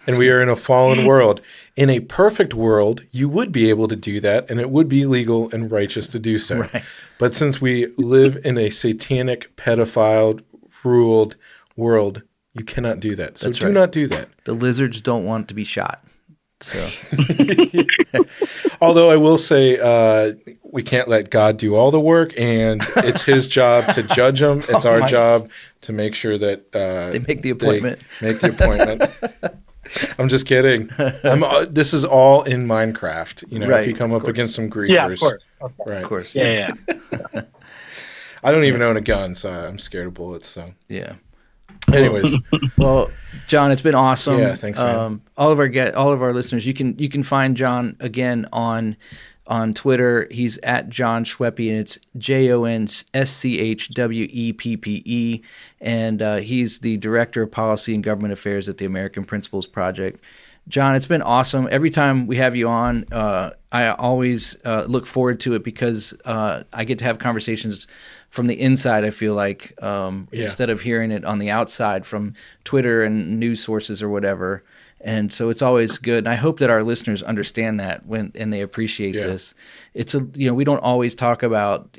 And we are in a fallen world. In a perfect world, you would be able to do that, and it would be legal and righteous to do so. Right. But since we live in a satanic, pedophile-ruled world, you cannot do that. So do not do that. The lizards don't want to be shot. So, although I will say, we can't let God do all the work, and it's His job to judge them. It's our job to make sure that they make the appointment. I'm just kidding. This is all in Minecraft. If you come up against some griefers. Yeah, of course. Okay. Right. Of course. Yeah. I don't even own a gun, so I'm scared of bullets. So yeah. Anyways, well, John, it's been awesome. Yeah, thanks, man. All of our listeners, you can find John again on Twitter. He's at John Schweppe, and it's JONSCHWEPPE, and he's the Director of Policy and Government Affairs at the American Principles Project. John, it's been awesome. Every time we have you on, I always look forward to it because I get to have conversations from the inside, I feel like, instead of hearing it on the outside from Twitter and news sources or whatever. And so it's always good. And I hope that our listeners understand that and they appreciate this. It's we don't always talk about,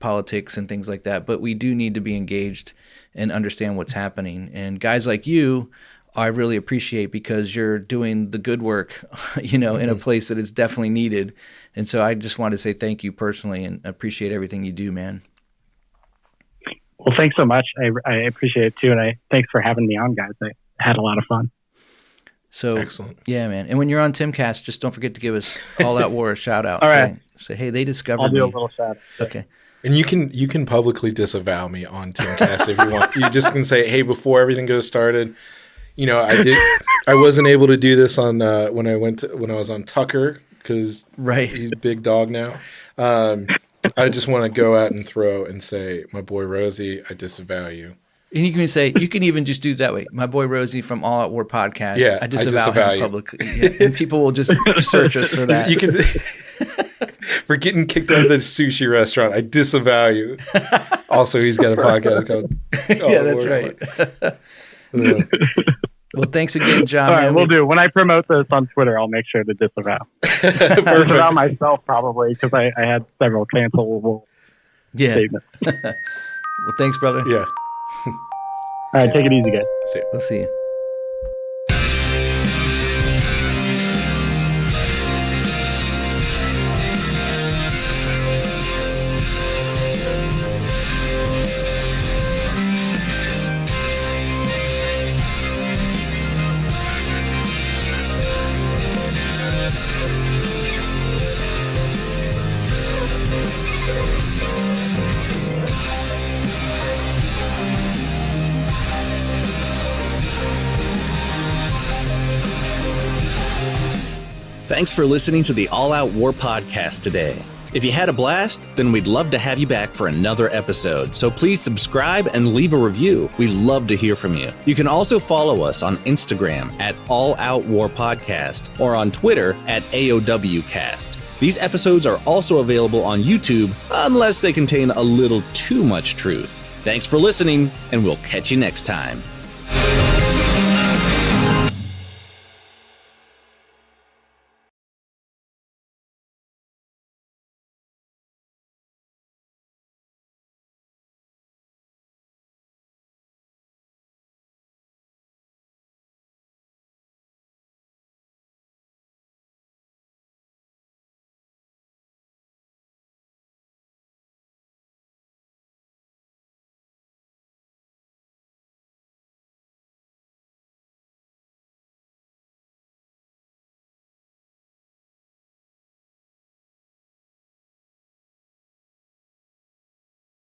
politics and things like that, but we do need to be engaged and understand what's happening. And guys like you, I really appreciate because you're doing the good work, in a place that is definitely needed. And so I just want to say thank you personally and appreciate everything you do, man. Well, thanks so much. I appreciate it too. And thanks for having me on, guys. I had a lot of fun. So excellent. Yeah, man. And when you're on Timcast, just don't forget to give us All Out War a shout out. All right. Say, hey, they discovered I'll do me. a little shout out. Okay. And you can publicly disavow me on Timcast if you want. You just can say, hey, before everything goes started, I wasn't able to do this on when I was on Tucker because he's a big dog now. I just want to go out and throw and say, my boy Rosie, I disavow you. And you can even just do it that way. My boy Rosie from All Out War Podcast. Yeah, I disavow him publicly. Yeah, and people will just search us for that. You can for getting kicked out of the sushi restaurant. I disavow you. Also, he's got a podcast called. Yeah, that's right. Well, thanks again, John. All right, we'll do. When I promote this on Twitter, I'll make sure to disavow. Disavow myself probably because I had several cancelable statements. Well, thanks, brother. Yeah. All right, take it easy, guys. See you. We'll see you. Thanks for listening to the All Out War podcast today. If you had a blast, then we'd love to have you back for another episode. So please subscribe and leave a review. We love to hear from you. You can also follow us on Instagram at All Out War Podcast or on Twitter at AOWcast. These episodes are also available on YouTube unless they contain a little too much truth. Thanks for listening, and we'll catch you next time.